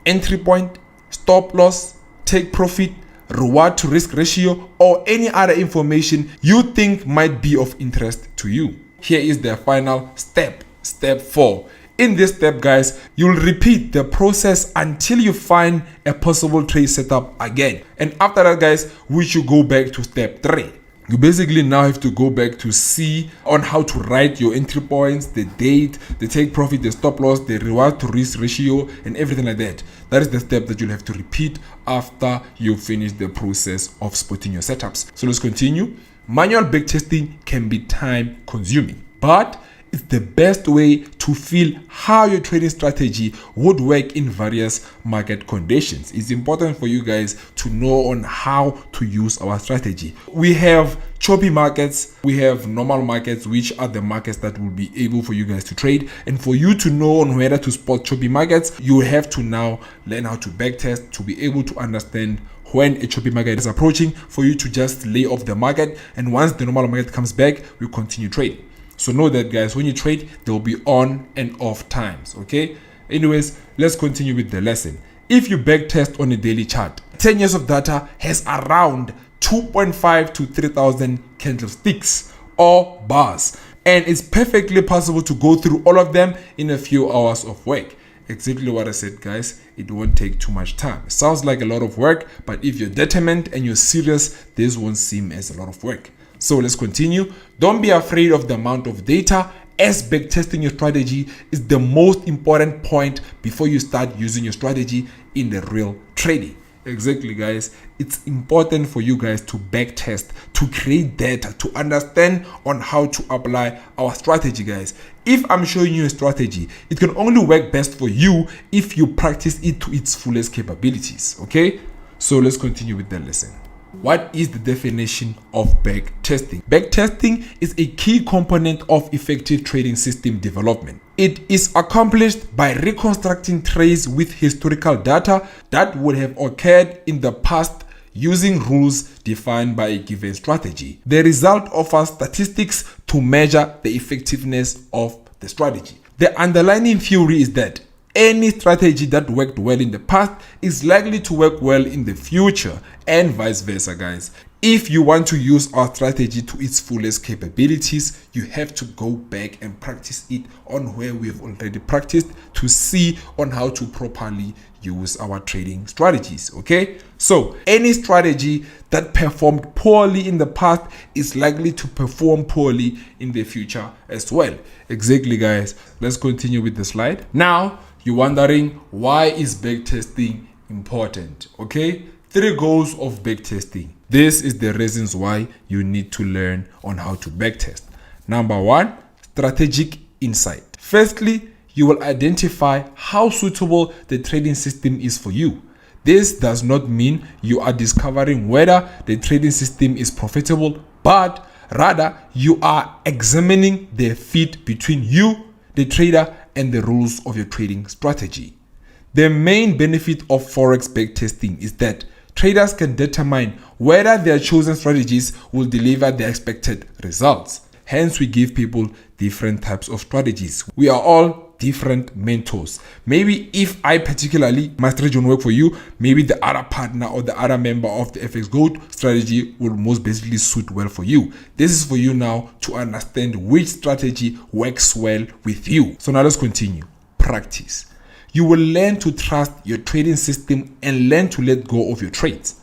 entry point, stop loss, take profit, reward to risk ratio, or any other information you think might be of interest to you. Here is the final step, step 4. In this step, guys, you'll repeat the process until you find a possible trade setup again. And after that, guys, we should go back to step 3. You basically now have to go back to see on how to write your entry points, the date, the take profit, the stop loss, the reward to risk ratio, and everything like that. That is the step that you'll have to repeat after you finish the process of spotting your setups. So let's continue. Manual backtesting can be time consuming, but it's the best way to feel how your trading strategy would work in various market conditions. It's important for you guys to know on how to use our strategy. We have choppy markets, we have normal markets, which are the markets that will be able for you guys to trade. And for you to know on whether to spot choppy markets, you have to now learn how to backtest to be able to understand when a choppy market is approaching, for you to just lay off the market, and once the normal market comes back, we continue trading. So know that, guys, when you trade, there will be on and off times. Okay, anyways, let's continue with the lesson. If you backtest on a daily chart, 10 years of data has around 2.5 to 3,000 candlesticks or bars, and it's perfectly possible to go through all of them in a few hours of work. Exactly what I said, guys. It won't take too much time. It sounds like a lot of work, but if you're determined and you're serious, this won't seem as a lot of work. So let's continue. Don't be afraid of the amount of data, as backtesting your strategy is the most important point before you start using your strategy in the real trading. Exactly, guys. It's important for you guys to backtest, to create data, to understand on how to apply our strategy, guys. If I'm showing you a strategy, it can only work best for you if you practice it to its fullest capabilities. Okay, so let's continue with the lesson. What is the definition of backtesting? Backtesting is a key component of effective trading system development. It is accomplished by reconstructing trades with historical data that would have occurred in the past using rules defined by a given strategy. The result offers statistics to measure the effectiveness of the strategy. The underlying theory is that any strategy that worked well in the past is likely to work well in the future, and vice versa, guys. If you want to use our strategy to its fullest capabilities, you have to go back and practice it on where we have already practiced to see on how to properly use our trading strategies. Okay, so any strategy that performed poorly in the past is likely to perform poorly in the future as well. Exactly, guys. Let's continue with the slide. Now you're wondering, why is backtesting important? Okay, 3 goals of backtesting. This is the reasons why you need to learn on how to backtest. Number 1, strategic insight. Firstly, you will identify how suitable the trading system is for you. This does not mean you are discovering whether the trading system is profitable, but rather you are examining the fit between you, the trader, and the rules of your trading strategy. The main benefit of Forex backtesting is that traders can determine whether their chosen strategies will deliver the expected results. Hence, we give people different types of strategies. We are all different mentors. Maybe if I particularly, my strategy won't work for you, maybe the other partner or the other member of the FX Gold strategy will most basically suit well for you. This is for you now to understand which strategy works well with you. So now let's continue. Practice. You will learn to trust your trading system and learn to let go of your trades.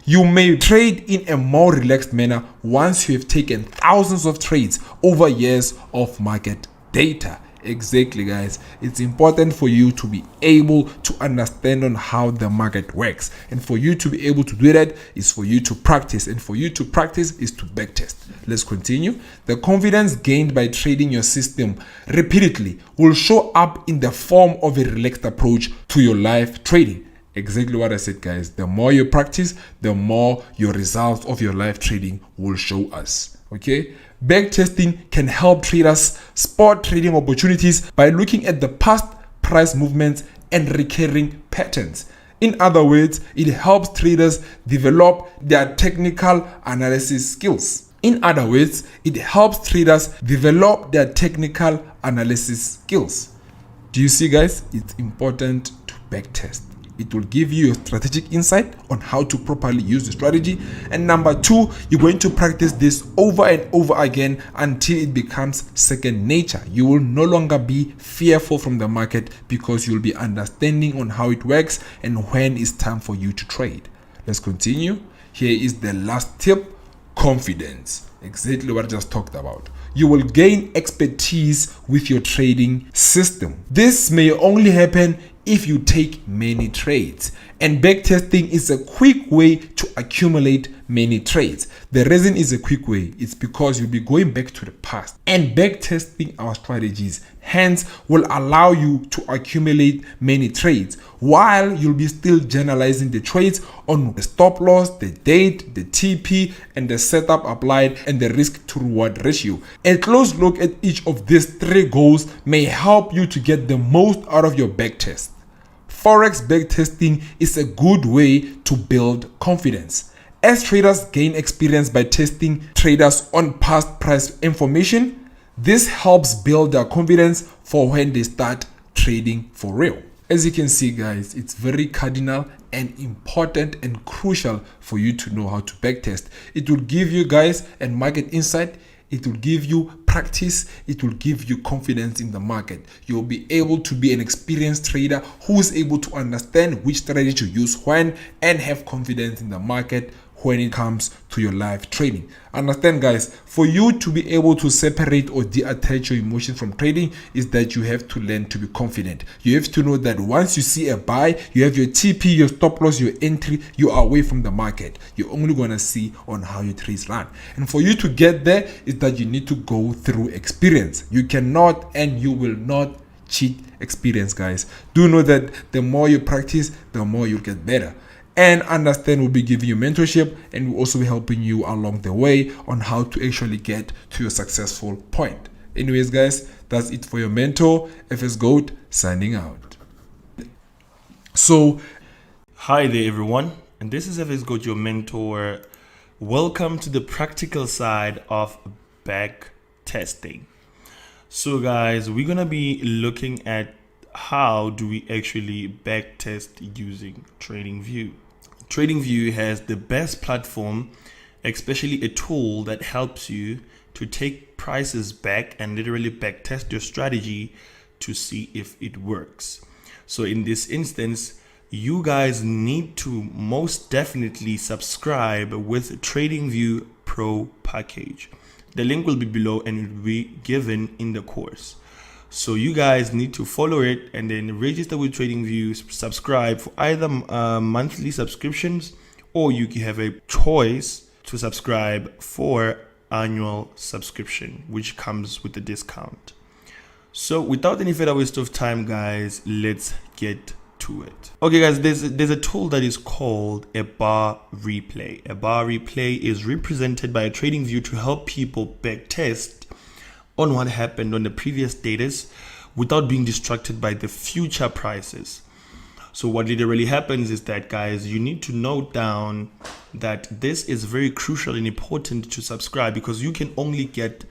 You may trade in a more relaxed manner once you have taken thousands of trades over years of market data. Exactly, guys. It's important for you to be able to understand on how the market works, and for you to be able to do that is for you to practice, and for you to practice is to backtest. Let's continue. The confidence gained by trading your system repeatedly will show up in the form of a relaxed approach to your live trading. Exactly what I said, guys. The more you practice, the more your results of your live trading will show us. Okay, backtesting can help traders spot trading opportunities by looking at the past price movements and recurring patterns. In other words, it helps traders develop their technical analysis skills. Do you see, guys? It's important to backtest. It will give you a strategic insight on how to properly use the strategy. And number two, you're going to practice this over and over again until it becomes second nature. You will no longer be fearful from the market because you'll be understanding on how it works and when it's time for you to trade. Let's continue. Here is the last tip: confidence. Exactly what I just talked about. You will gain expertise with your trading system. This may only happen if you take many trades, and backtesting is a quick way to accumulate many trades. The reason is a quick way, it's because you'll be going back to the past and backtesting our strategies, hence will allow you to accumulate many trades while you'll be still generalizing the trades on the stop loss, the date, the TP, and the setup applied, and the risk to reward ratio. A close look at each of these three goals may help you to get the most out of your backtest. Forex backtesting is a good way to build confidence. As traders gain experience by testing traders on past price information, this helps build their confidence for when they start trading for real. As you can see, guys, it's very cardinal and important and crucial for you to know how to backtest. It will give you guys a market insight. It will give you practice. It will give you confidence in the market. You'll be able to be an experienced trader who is able to understand which strategy to use when, and have confidence in the market when it comes to your live trading. Understand, guys, for you to be able to separate or detach your emotions from trading is that you have to learn to be confident. You have to know that once you see a buy, you have your TP, your stop loss, your entry, you are away from the market. You're only going to see on how your trades run. And for you to get there is that you need to go through experience. You cannot and you will not cheat experience, guys. Do know that the more you practice, the more you'll get better. And understand, we'll be giving you mentorship, and we'll also be helping you along the way on how to actually get to your successful point. Anyways, guys, that's it for your mentor. FS Goat signing out. So, hi there, everyone, and this is FS Goat, your mentor. Welcome to the practical side of back testing. So, guys, we're gonna be looking at how do we actually back test using TradingView. TradingView has the best platform, especially a tool that helps you to take prices back and literally back test your strategy to see if it works. So in this instance, you guys need to most definitely subscribe with TradingView Pro package. The link will be below and it will be given in the course. So you guys need to follow it and then register with TradingView, subscribe for either monthly subscriptions, or you can have a choice to subscribe for annual subscription, which comes with a discount. So without any further waste of time, guys, let's get to it. Okay, guys, there's a tool that is called a bar replay. A bar replay is represented by a TradingView to help people backtest on what happened on the previous datas without being distracted by the future prices. So what literally happens is that, guys, you need to note down that this is very crucial and important to subscribe, because you can only get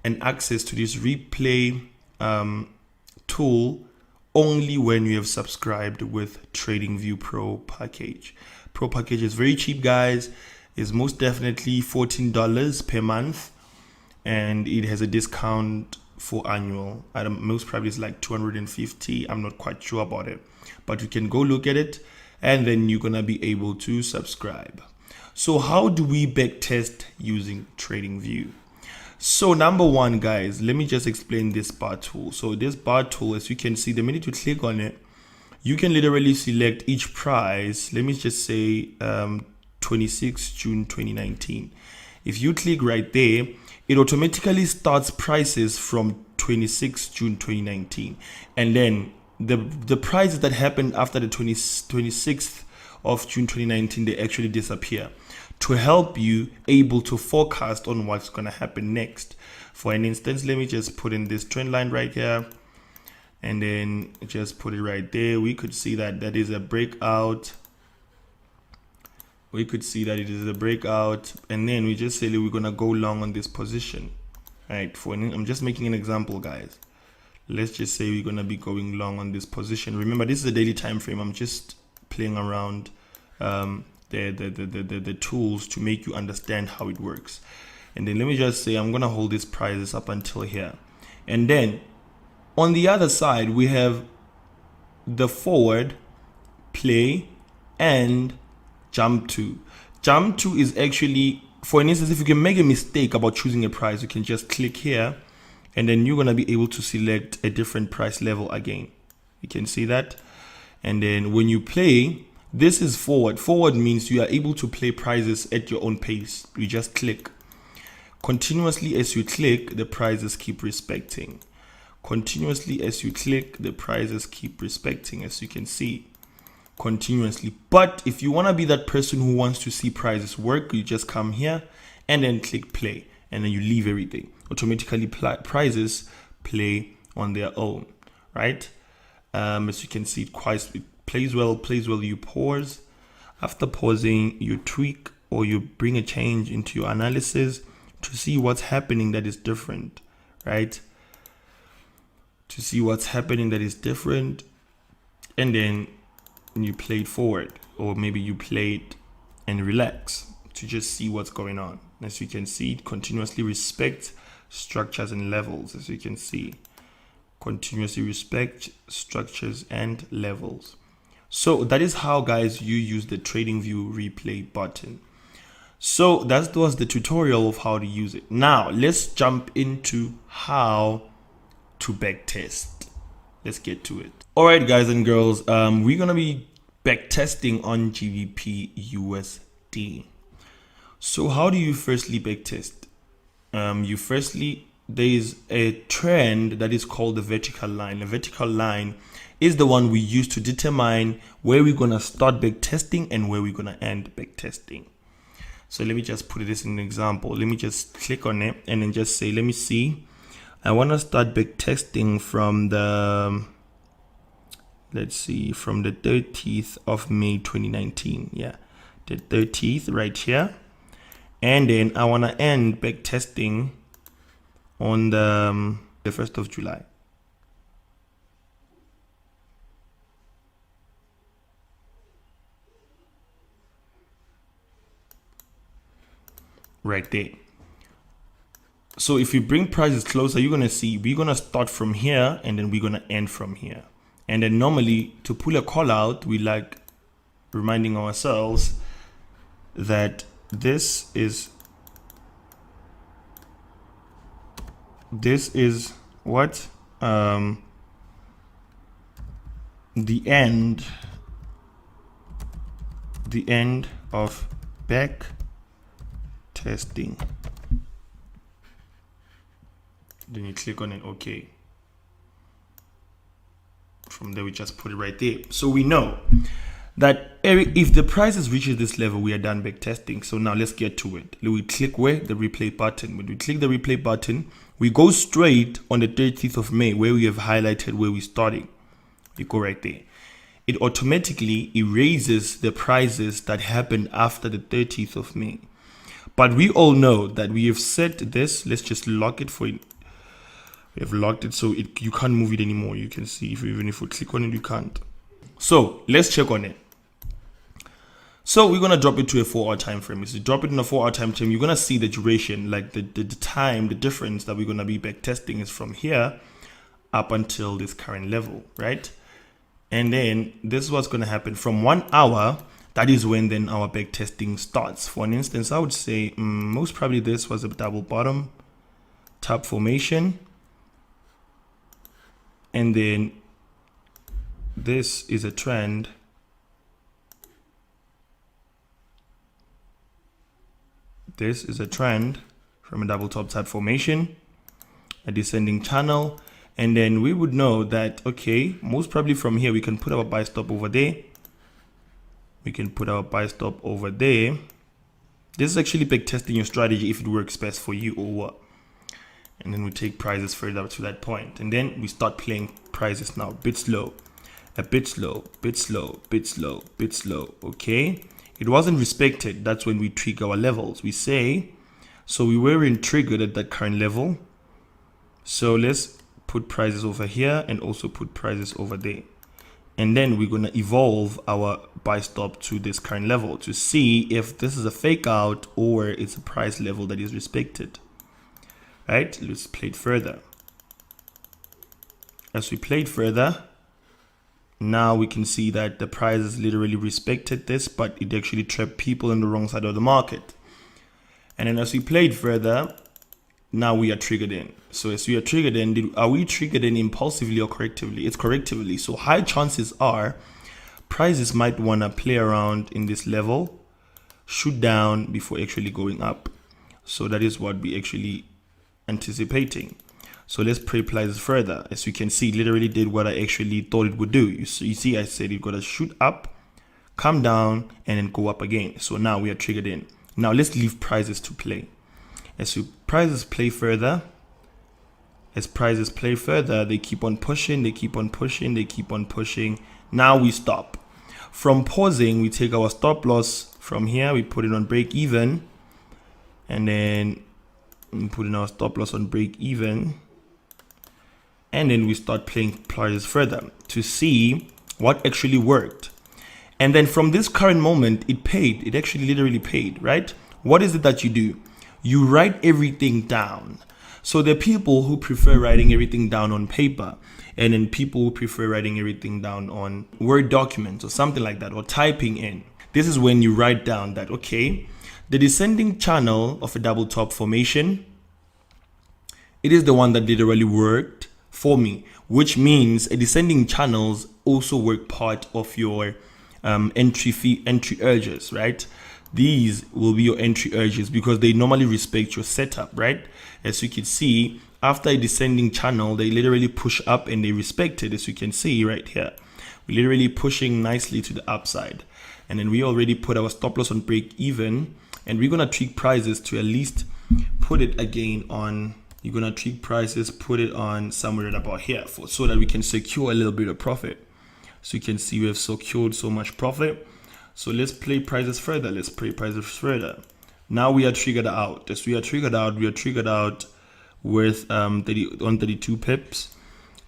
an access to this replay tool only when you have subscribed with TradingView Pro package. Pro package is very cheap, guys. It's most definitely $14 per month, and it has a discount for annual. Most probably it's like $250. I'm not quite sure about it, but you can go look at it and then you're gonna be able to subscribe. So how do we backtest using TradingView? So number one, guys, let me just explain this bar tool. So this bar tool, as you can see, the minute you click on it, you can literally select each price. Let me just say 26 June 2019. If you click right there, it automatically starts prices from 26 June 2019. And then the prices that happened after the 26th of June 2019, they actually disappear to help you able to forecast on what's going to happen next. For an instance, let me just put in this trend line right here and then just put it right there. We could see that that is a breakout. We could see that it is a breakout, and then we just say we're going to go long on this position. Right, I'm just making an example, guys. Let's just say we're going to be going long on this position. Remember, this is a daily time frame. I'm just playing around the tools to make you understand how it works. And then let me just say I'm going to hold these prices up until here. And then on the other side, we have the forward, play, and jump to. Jump to is actually, for instance, if you can make a mistake about choosing a price, you can just click here and then you're going to be able to select a different price level again. You can see that. And then when you play, this is forward. Forward means you are able to play prices at your own pace. You just click. Continuously as you click, the prices keep respecting. Continuously as you click, the prices keep respecting, as you can see. Continuously. But if you want to be that person who wants to see prices work, you just come here and then click play, and then you leave everything. Automatically prices play on their own, right? As you can see, it plays well. You pause. After pausing, you tweak or you bring a change into your analysis to see what's happening that is different, right? To see what's happening that is different, and then you play it forward, or maybe you play it and relax to just see what's going on. As you can see, it continuously respects structures and levels. As you can see, continuously respect structures and levels. So that is how, guys, you use the TradingView replay button. So that was the tutorial of how to use it. Now let's jump into how to backtest. Let's get to it. All right, guys and girls, we're gonna be backtesting on GBP USD. So how do you firstly backtest? There is a trend that is called the vertical line. The vertical line is the one we use to determine where we're gonna start backtesting and where we're gonna end backtesting. So let me just put this in an example. Let me just click on it and then just say, let me see. I want to start backtesting from the, let's see, from the 30th of May 2019. Yeah, the 30th right here. And then I want to end backtesting on the 1st of July. Right there. So if you bring prices closer, you're gonna see we're gonna start from here and then we're gonna end from here. And then normally to pull a call out, we like reminding ourselves that this is what the end of back testing. Then you click on it, okay. From there we just put it right there. So we know that if the prices reaches this level, we are done back testing. So now let's get to it. We click where? The replay button. When we click the replay button, we go straight on the 30th of May where we have highlighted where we're starting. You go right there. It automatically erases the prices that happened after the 30th of May. But we all know that we have set this. Let's just lock it for it. We have locked it so you can't move it anymore. You can see even if we click on it, you can't. So let's check on it. So we're gonna drop it to a 4-hour time frame. If you drop it in a 4-hour time frame, you're gonna see the duration, like the time, the difference that we're gonna be back testing is from here up until this current level, right? And then this is what's gonna happen from 1 hour that is when then our back testing starts. For an instance, I would say most probably this was a double bottom top formation, and then this is a trend. This is a trend from a double top type formation, a descending channel, and then we would know that, okay, most probably from here we can put our buy stop over there. We can put our buy stop over there. This is actually back testing your strategy if it works best for you or what. And then we take prices further up to that point, and then we start playing prices now, bit slow, a bit slow, bit slow, bit slow, bit slow. Okay, it wasn't respected. That's when we trigger our levels. We say, so we weren't triggered at that current level, so let's put prices over here and also put prices over there. And then we're going to evolve our buy stop to this current level to see if this is a fake out or it's a price level that is respected. Right? Let's play it further. As we play it further, now we can see that the price has literally respected this, but it actually trapped people on the wrong side of the market. And then as we played further, now we are triggered in. So as we are triggered in, are we triggered in impulsively or correctively? It's correctively. So high chances are prices might want to play around in this level, shoot down before actually going up. So that is what we actually anticipating. So let's play prices further. As you can see, literally did what I actually thought it would do. You see I said it got to shoot up, come down, and then go up again. So now we are triggered in. Now let's leave prices to play. As prices play further, they keep on pushing, they keep on pushing, they keep on pushing. Now we stop. From pausing, we take our stop loss from here, we put it on break even, and then we put in our stop loss on break even, and then we start playing prices further to see what actually worked. And then from this current moment, it paid. It actually literally paid, right? What is it that you do? You write everything down. So there are people who prefer writing everything down on paper, and then people who prefer writing everything down on Word documents or something like that, or typing in. This is when you write down that, okay, the descending channel of a double top formation, it is the one that literally worked for me, which means a descending channels also work part of your entry urges, right? These will be your entry urges because they normally respect your setup, right? As you can see, after a descending channel, they literally push up and they respect it. As you can see right here, we're literally pushing nicely to the upside. And then we already put our stop loss on break even, and we're going to tweak prices to at least put it again on, you're going to tweak prices, put it on somewhere right about here so that we can secure a little bit of profit. So you can see we have secured so much profit. So let's play prices further. Let's play prices further. Now we are triggered out. As we are triggered out with 132 pips.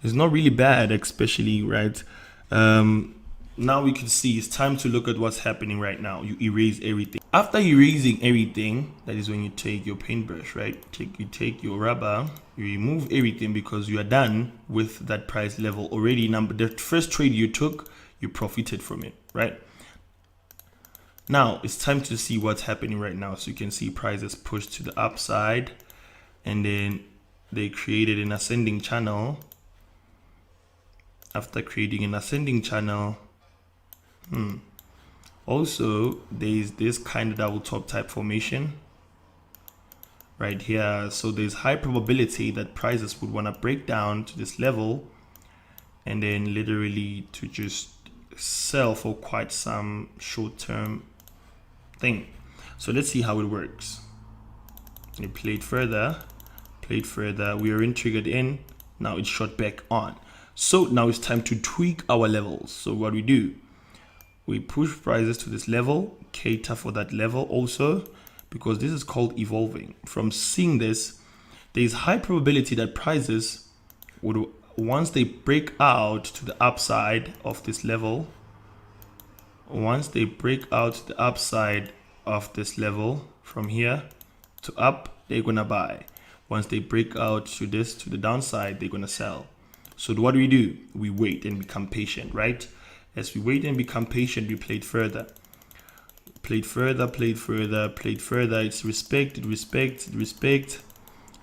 It's not really bad, especially, right? Now we can see it's time to look at what's happening right now. You erase everything. After erasing everything, that is when you take your paintbrush, right? You take your rubber, you remove everything because you are done with that price level already. The first trade you took, you profited from it, right? Now it's time to see what's happening right now. So you can see prices pushed to the upside, and then they created an ascending channel. After creating an ascending channel, also there's this kind of double top type formation right here. So there's high probability that prices would want to break down to this level and then literally to just sell for quite some short-term thing. So let's see how it works. You play it further, we are in triggered in, now it's shot back on. So now it's time to tweak our levels. So what we do, we push prices to this level, cater for that level also, because this is called evolving. From seeing this, there's high probability that prices would, once they break out to the upside of this level, once they break out to the upside of this level from here to up, they're gonna buy. Once they break out to this, to the downside, they're gonna sell. So what do? We wait and become patient, right? As we wait and become patient, we play it further. played further, played further, played further. It's respect, it respects, it respect.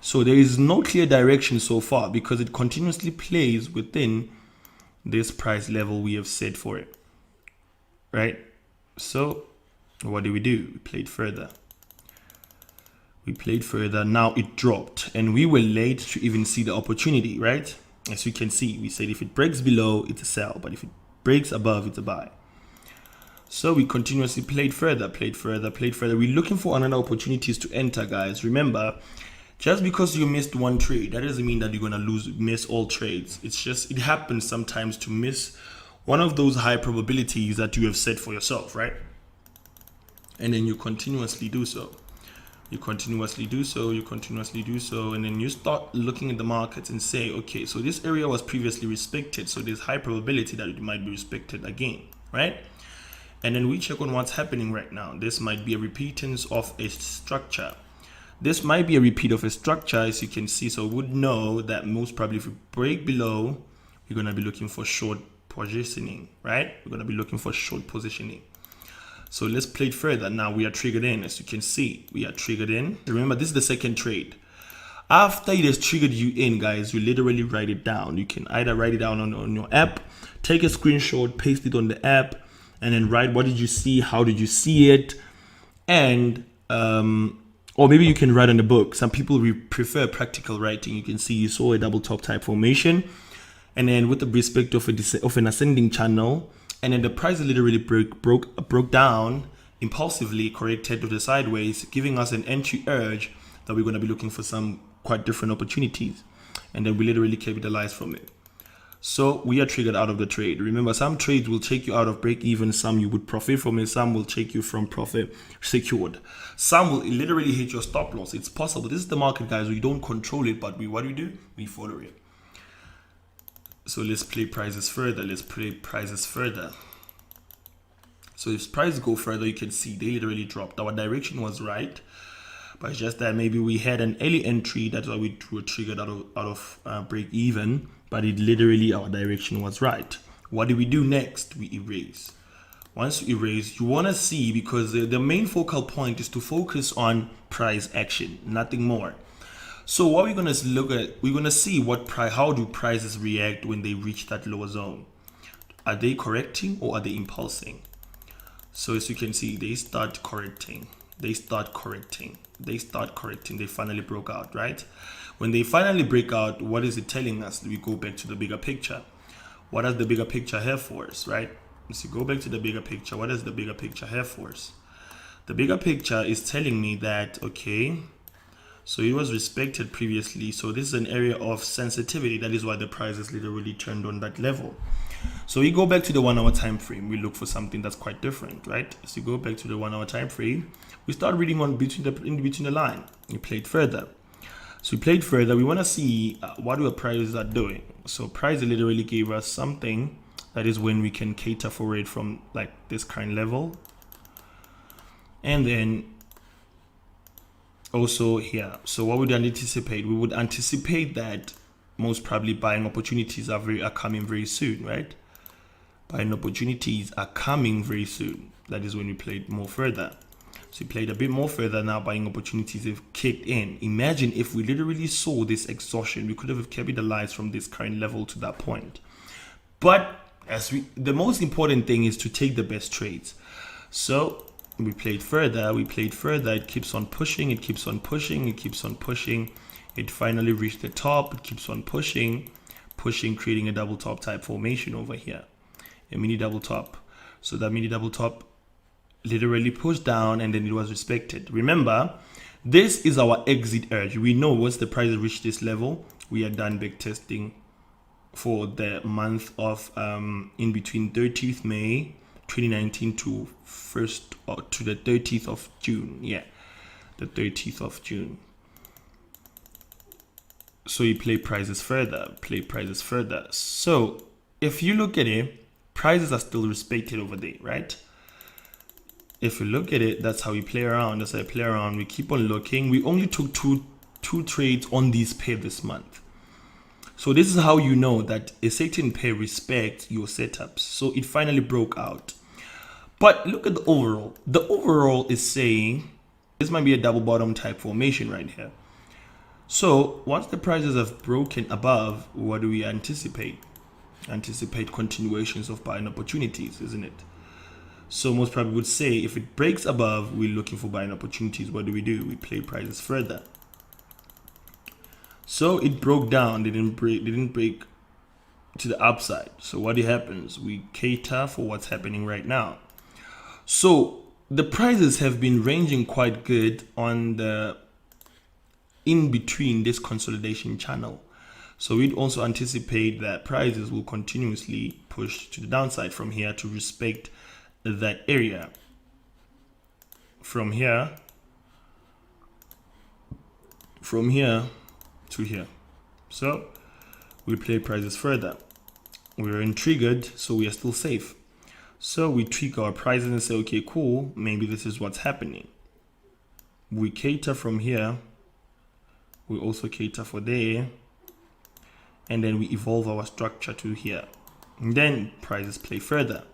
So there is no clear direction so far because it continuously plays within this price level we have set for it, right? So what do? We played further. We played further. Now it dropped and we were late to even see the opportunity, right? As you can see, we said if it breaks below, it's a sell, but if it breaks above, it's a buy. So we continuously played further, played further, played further. We're looking for another opportunities to enter, guys. Remember, just because you missed one trade, that doesn't mean that you're gonna miss all trades. It's just, it happens sometimes to miss one of those high probabilities that you have set for yourself, right? And then you continuously do so. You continuously do so, you continuously do so, and then you start looking at the markets and say, okay, so this area was previously respected, so there's high probability that it might be respected again, right? And then we check on what's happening right now. This might be a repeatance of a structure. This might be a repeat of a structure, as you can see, so we would know that most probably if we break below, we're gonna be looking for short positioning, right? We're gonna be looking for short positioning. So let's play it further. Now we are triggered in. As you can see, we are triggered in. Remember, this is the second trade. After it has triggered you in, guys, you literally write it down. You can either write it down on your app, take a screenshot, paste it on the app, and then write what did you see, how did you see it, and or maybe you can write on the book. Some people prefer practical writing. You can see you saw a double top type formation, and then with the respect of an ascending channel. And then the price literally broke down impulsively, corrected to the sideways, giving us an entry urge that we're going to be looking for some quite different opportunities. And then we literally capitalize from it. So we are triggered out of the trade. Remember, some trades will take you out of break even, some you would profit from it, some will take you from profit secured. Some will literally hit your stop loss. It's possible. This is the market, guys. We don't control it, but what do? We follow it. So let's play prices further. Let's play prices further. So if prices go further, you can see they literally dropped. Our direction was right, but it's just that maybe we had an early entry. That's why we were triggered out of break even. But it literally, our direction was right. What do we do next? We erase. Once you erase, you want to see, because the main focal point is to focus on price action, nothing more. So what we're going to look at, we're going to see how do prices react when they reach that lower zone. Are they correcting or are they impulsing? So as you can see, they start correcting. They start correcting. They start correcting. They finally broke out, right? When they finally break out, what is it telling us? We go back to the bigger picture. What does the bigger picture have for us, right? So go back to the bigger picture. What does the bigger picture have for us? The bigger picture is telling me that, okay, so it was respected previously. So this is an area of sensitivity. That is why the price is literally turned on that level. So we go back to the 1 hour time frame. We look for something that's quite different, right? So you go back to the 1 hour time frame. We start reading in between the line. We played further. So we played further. We want to see what our prices are doing. So price literally gave us something. That is when we can cater for it from like this current level. And then also here. So what would we anticipate? We would anticipate that most probably buying opportunities are coming very soon, right? Buying opportunities are coming very soon. That is when we played more further. So we played a bit more further. Now buying opportunities have kicked in. Imagine if we literally saw this exhaustion, we could have capitalized from this current level to that point. But the most important thing is to take the best trades. So we played further, it keeps on pushing, it keeps on pushing, it keeps on pushing. It finally reached the top, it keeps on pushing, creating a double top type formation over here. A mini double top. So that mini double top literally pushed down and then it was respected. Remember, this is our exit urge. We know once the price reached this level, we are done back testing for the month of in between 30th May 2019 to the 30th of June. Yeah, the 30th of June. So you play prices further, So if you look at it, prices are still respected over there, right? If you look at it, that's how we play around. That's how I play around. We keep on looking. We only took two trades on this pair this month. So this is how you know that a certain pair respects your setups. So it finally broke out. But look at the overall. The overall is saying this might be a double bottom type formation right here. So once the prices have broken above, what do we anticipate? Anticipate continuations of buying opportunities, isn't it? So most probably would say if it breaks above, we're looking for buying opportunities. What do? We play prices further. So it broke down, didn't break to the upside. So what happens? We cater for what's happening right now. So the prices have been ranging quite good on the in between this consolidation channel. So we'd also anticipate that prices will continuously push to the downside from here to respect that area. From here to here. So we play prices further. We're intrigued, so we are still safe. So we tweak our prices and say, okay, cool, maybe this is what's happening. We cater from here. We also cater for there. And then we evolve our structure to here. And then prices play further.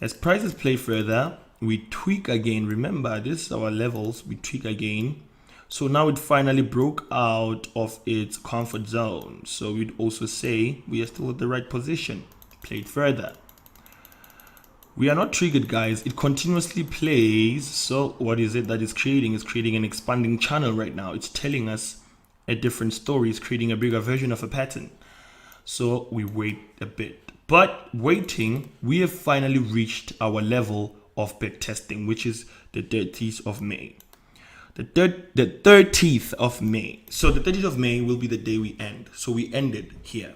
As prices play further, we tweak again. Remember, this is our levels. We tweak again. So now it finally broke out of its comfort zone. So we'd also say we are still at the right position. Played further. We are not triggered, guys. It continuously plays. So what is it that it's creating? It's creating an expanding channel right now. It's telling us a different story. It's creating a bigger version of a pattern. So we wait a bit. But waiting, we have finally reached our level of backtesting, which is the 30th of May. The 30th of May. So the 30th of May will be the day we end. So we ended here.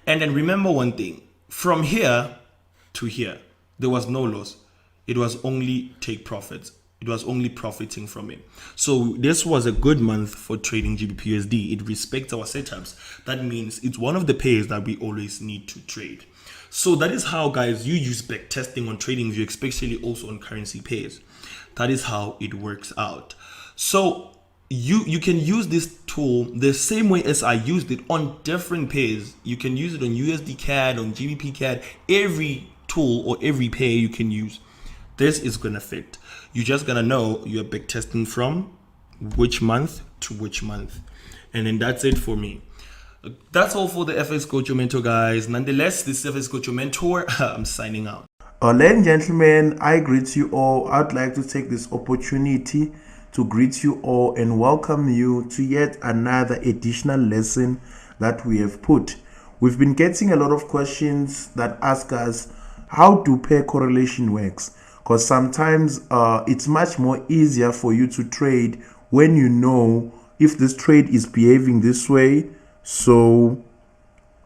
And then remember one thing. From here to here, there was no loss. It was only take profits. It was only profiting from it. So this was a good month for trading GBPUSD. It respects our setups. That means it's one of the pairs that we always need to trade. So that is how, guys, you use backtesting on trading view, especially also on currency pairs. That is how it works out. So you can use this tool the same way as I used it on different pairs. You can use it on USD CAD, on GBP CAD, every tool or every pair you can use. This is gonna fit. You're just gonna know you're backtesting from which month to which month. And then that's it for me. That's all for the FX Coach Your Mentor, guys. Nonetheless, this is FX Coach Your Mentor. I'm signing out. Ladies and gentlemen, I greet you all. I'd like to take this opportunity to greet you all and welcome you to yet another additional lesson that we have put. We've been getting a lot of questions that ask us how do pair correlation works, because sometimes it's much more easier for you to trade when you know if this trade is behaving this way. So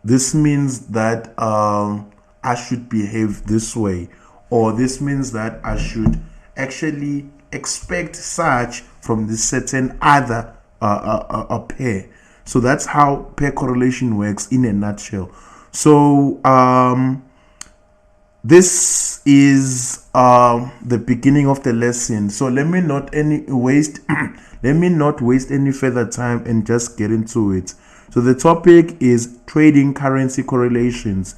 this means that I should behave this way, or this means that I should actually expect such from this certain other pair. So that's how pair correlation works in a nutshell. So this is the beginning of the lesson. So let me not waste any further time and just get into it. So the topic is trading currency correlations.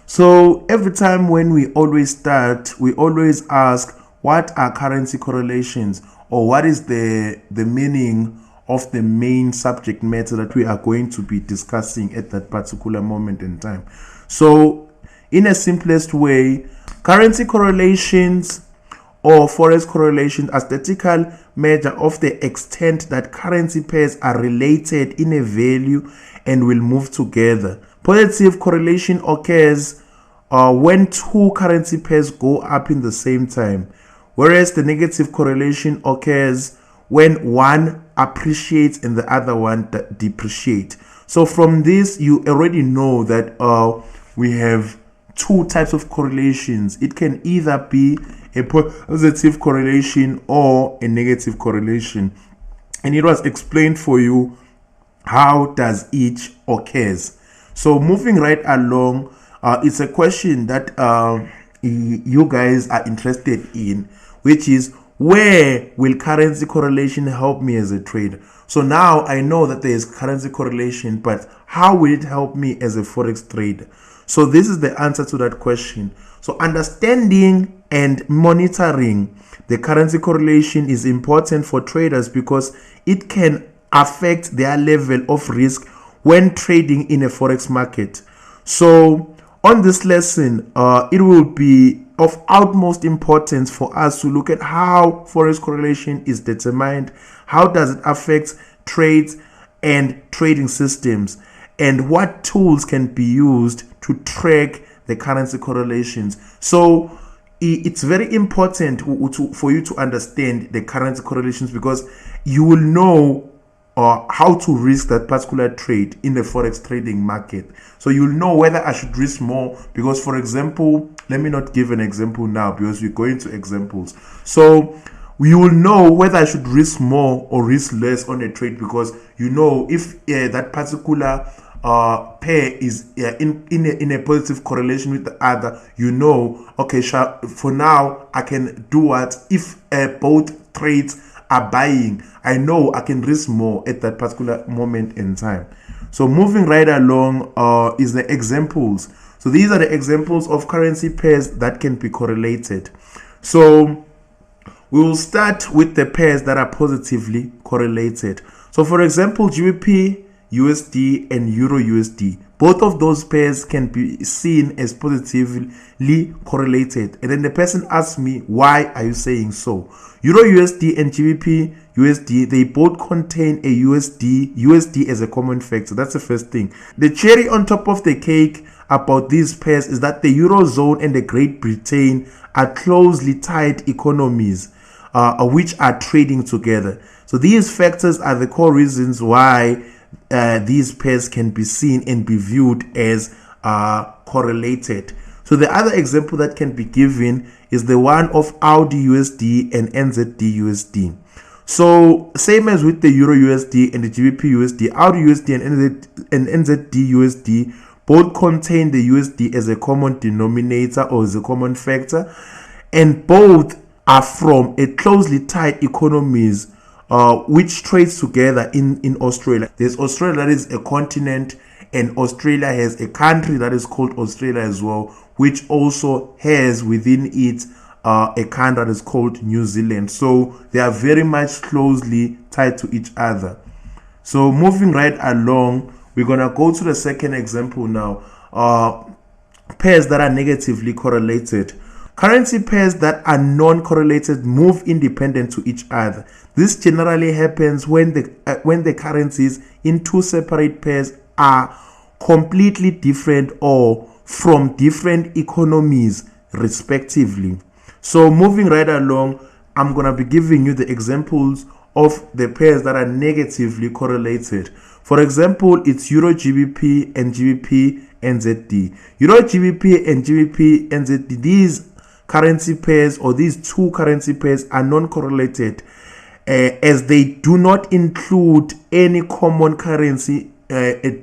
So every time when we always start, we always ask, what are currency correlations, or what is the meaning of the main subject matter that we are going to be discussing at that particular moment in time. So in a simplest way, currency correlations or Forex correlations are statistical measure of the extent that currency pairs are related in a value and will move together. Positive correlation occurs when two currency pairs go up in the same time, whereas the negative correlation occurs when one appreciates and the other one depreciates. So from this, you already know that we have two types of correlations. It can either be a positive correlation or a negative correlation, and it was explained for you how does each occurs. So moving right along, it's a question that you guys are interested in, which is, where will currency correlation help me as a trader? So now I know that there is currency correlation, but how will it help me as a Forex trader? So this is the answer to that question. So understanding and monitoring the currency correlation is important for traders because it can affect their level of risk when trading in a Forex market. So on this lesson, it will be of utmost importance for us to look at how Forex correlation is determined, how does it affect trades and trading systems, and what tools can be used to track the currency correlations. So it's very important for you to understand the currency correlations because you will know how to risk that particular trade in the Forex trading market. So you'll know whether I should risk more because, for example, let me not give an example now because we're going to examples. So we will know whether I should risk more or risk less on a trade because you know if that particular pair is in a positive correlation with the other, you know, okay, for now I can do what if both trades are buying, I know I can risk more at that particular moment in time. So moving right along is the examples. So these are the examples of currency pairs that can be correlated. So we will start with the pairs that are positively correlated. So for example, GBP USD and Euro USD, both of those pairs can be seen as positively correlated. And then the person asks me, why are you saying so? Euro USD and GBP USD, they both contain a USD as a common factor. That's the first thing. The cherry on top of the cake about these pairs is that the Eurozone and the Great Britain are closely tied economies which are trading together. So these factors are the core reasons why these pairs can be seen and be viewed as correlated. So the other example that can be given is the one of Audi USD and NZD USD. So same as with the Euro USD and the GBP USD, Audi USD and NZD USD both contain the USD as a common denominator or as a common factor, and both are from a closely tied economies which trades together in Australia. There's Australia that is a continent, and Australia has a country that is called Australia as well, which also has within it a country that is called New Zealand. So they are very much closely tied to each other. So moving right along, we're gonna go to the second example now. Pairs that are negatively correlated. Currency pairs that are non-correlated move independent to each other. This generally happens when the currencies in two separate pairs are completely different or from different economies respectively. So moving right along, I'm going to be giving you the examples of the pairs that are negatively correlated. For example, it's Euro GBP and GBP NZD. Euro GBP and GBP NZD, these currency pairs or these two currency pairs are non-correlated as they do not include any common currency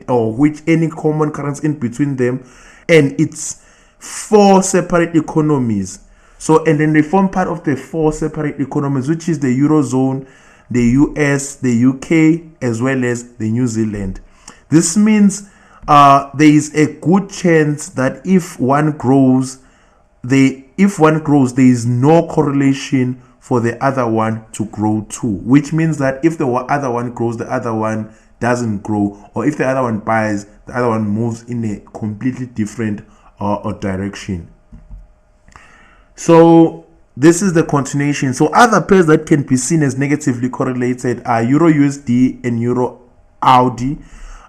or which any common currency in between them, and it's four separate economies. So and then they form part of the four separate economies, which is the Eurozone, the US, the UK, as well as the New Zealand. This means there is a good chance that if one grows, there is no correlation for the other one to grow too, which means that if the other one grows, the other one doesn't grow, or if the other one buys, the other one moves in a completely different direction. So this is the continuation. So other pairs that can be seen as negatively correlated are Euro USD and Euro Audi,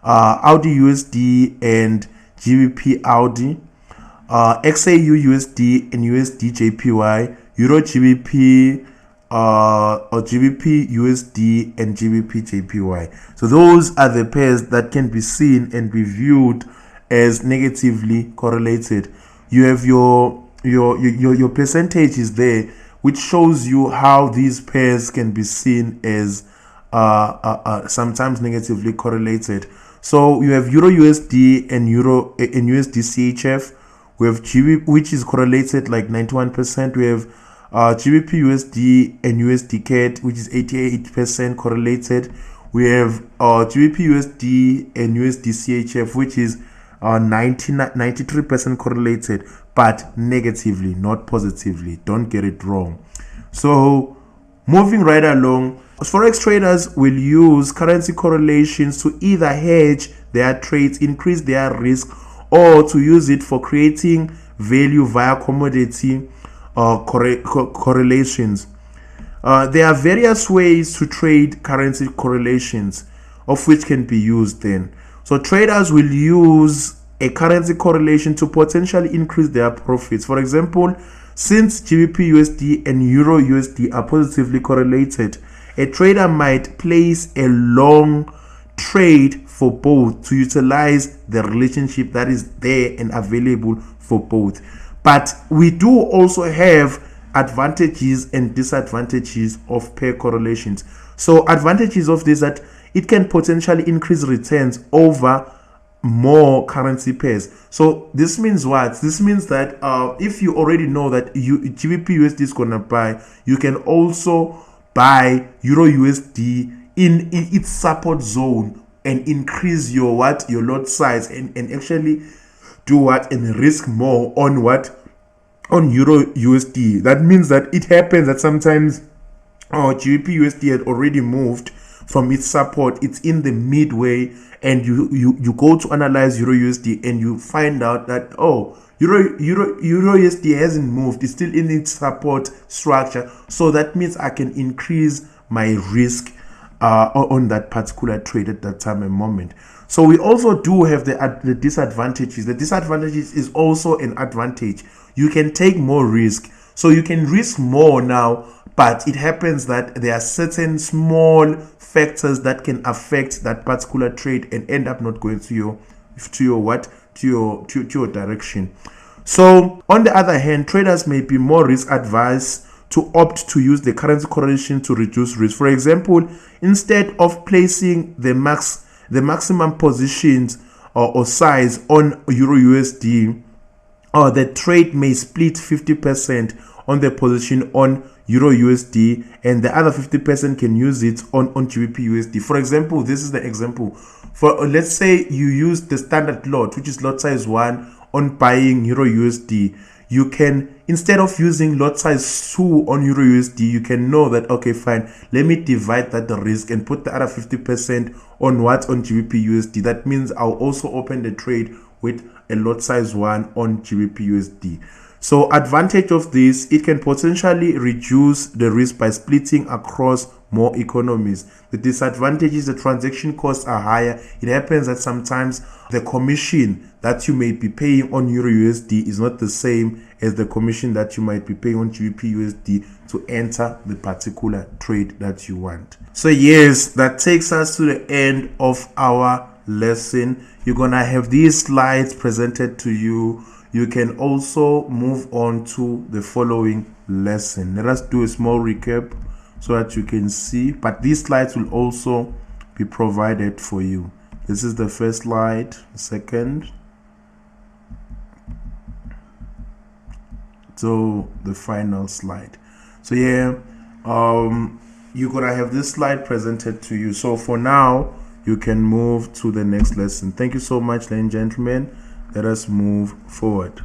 Audi USD and GBP Audi, XAU USD and USD JPY, Euro GBP or GBP USD and GBP JPY. So those are the pairs that can be seen and be viewed as negatively correlated. You have your percentages there, which shows you how these pairs can be seen as sometimes negatively correlated. So you have Euro USD and USD CHF. We have GB, which is correlated like 91%. We have GBP USD and USD CAD, which is 88% correlated. We have GBP/USD and USD CHF, which is 93% correlated, but negatively, not positively. Don't get it wrong. So moving right along, Forex traders will use currency correlations to either hedge their trades, increase their risk, or to use it for creating value via commodity correlations. There are various ways to trade currency correlations, of which can be used then. So traders will use a currency correlation to potentially increase their profits. For example, since GBP/USD and EUR/USD are positively correlated, a trader might place a long trade for both to utilize the relationship that is there and available for both. But we do also have advantages and disadvantages of pair correlations. So advantages of this, that it can potentially increase returns over more currency pairs. So this means what? This means that if you already know that GBP/USD is gonna buy, you can also buy EUR/USD in its support zone and increase your lot size and actually do what, and risk more on on EUR/USD. That means that it happens that sometimes GBP/USD had already moved from its support, it's in the midway, and you go to analyze EUR/USD and you find out that EUR/USD hasn't moved, it's still in its support structure. So that means I can increase my risk on that particular trade at that time and moment. So we also do have the disadvantages. The disadvantages is also an advantage. You can take more risk, so you can risk more now, but it happens that there are certain small factors that can affect that particular trade and end up not going to your direction. So on the other hand, traders may be more risk advised to opt to use the currency correlation to reduce risk. For example, instead of placing the maximum positions or size on EUR/USD, the trade may split 50% on the position on EUR/USD, and the other 50% can use it on GBP/USD. For example, this is the example. For let's say you use the standard lot, which is lot size 1, on buying EUR/USD. You can, instead of using lot size 2 on EUR/USD, you can know that, okay, fine, let me divide that risk and put the other 50% on GBP/USD. That means I'll also open the trade with a lot size 1 on GBP/USD. So advantage of this, it can potentially reduce the risk by splitting across more economies. The disadvantage is the transaction costs are higher. It happens that sometimes the commission that you may be paying on EUR/USD is not the same as the commission that you might be paying on GBP/USD to enter the particular trade that you want. So yes, that takes us to the end of our lesson. You're gonna have these slides presented to you. You can also move on to the following lesson. Let us do a small recap so that you can see, but these slides will also be provided for you. This is the first slide, second, so the final slide. So yeah, you're gonna have this slide presented to you. So for now, you can move to the next lesson. Thank you so much, ladies and gentlemen. Let us move forward.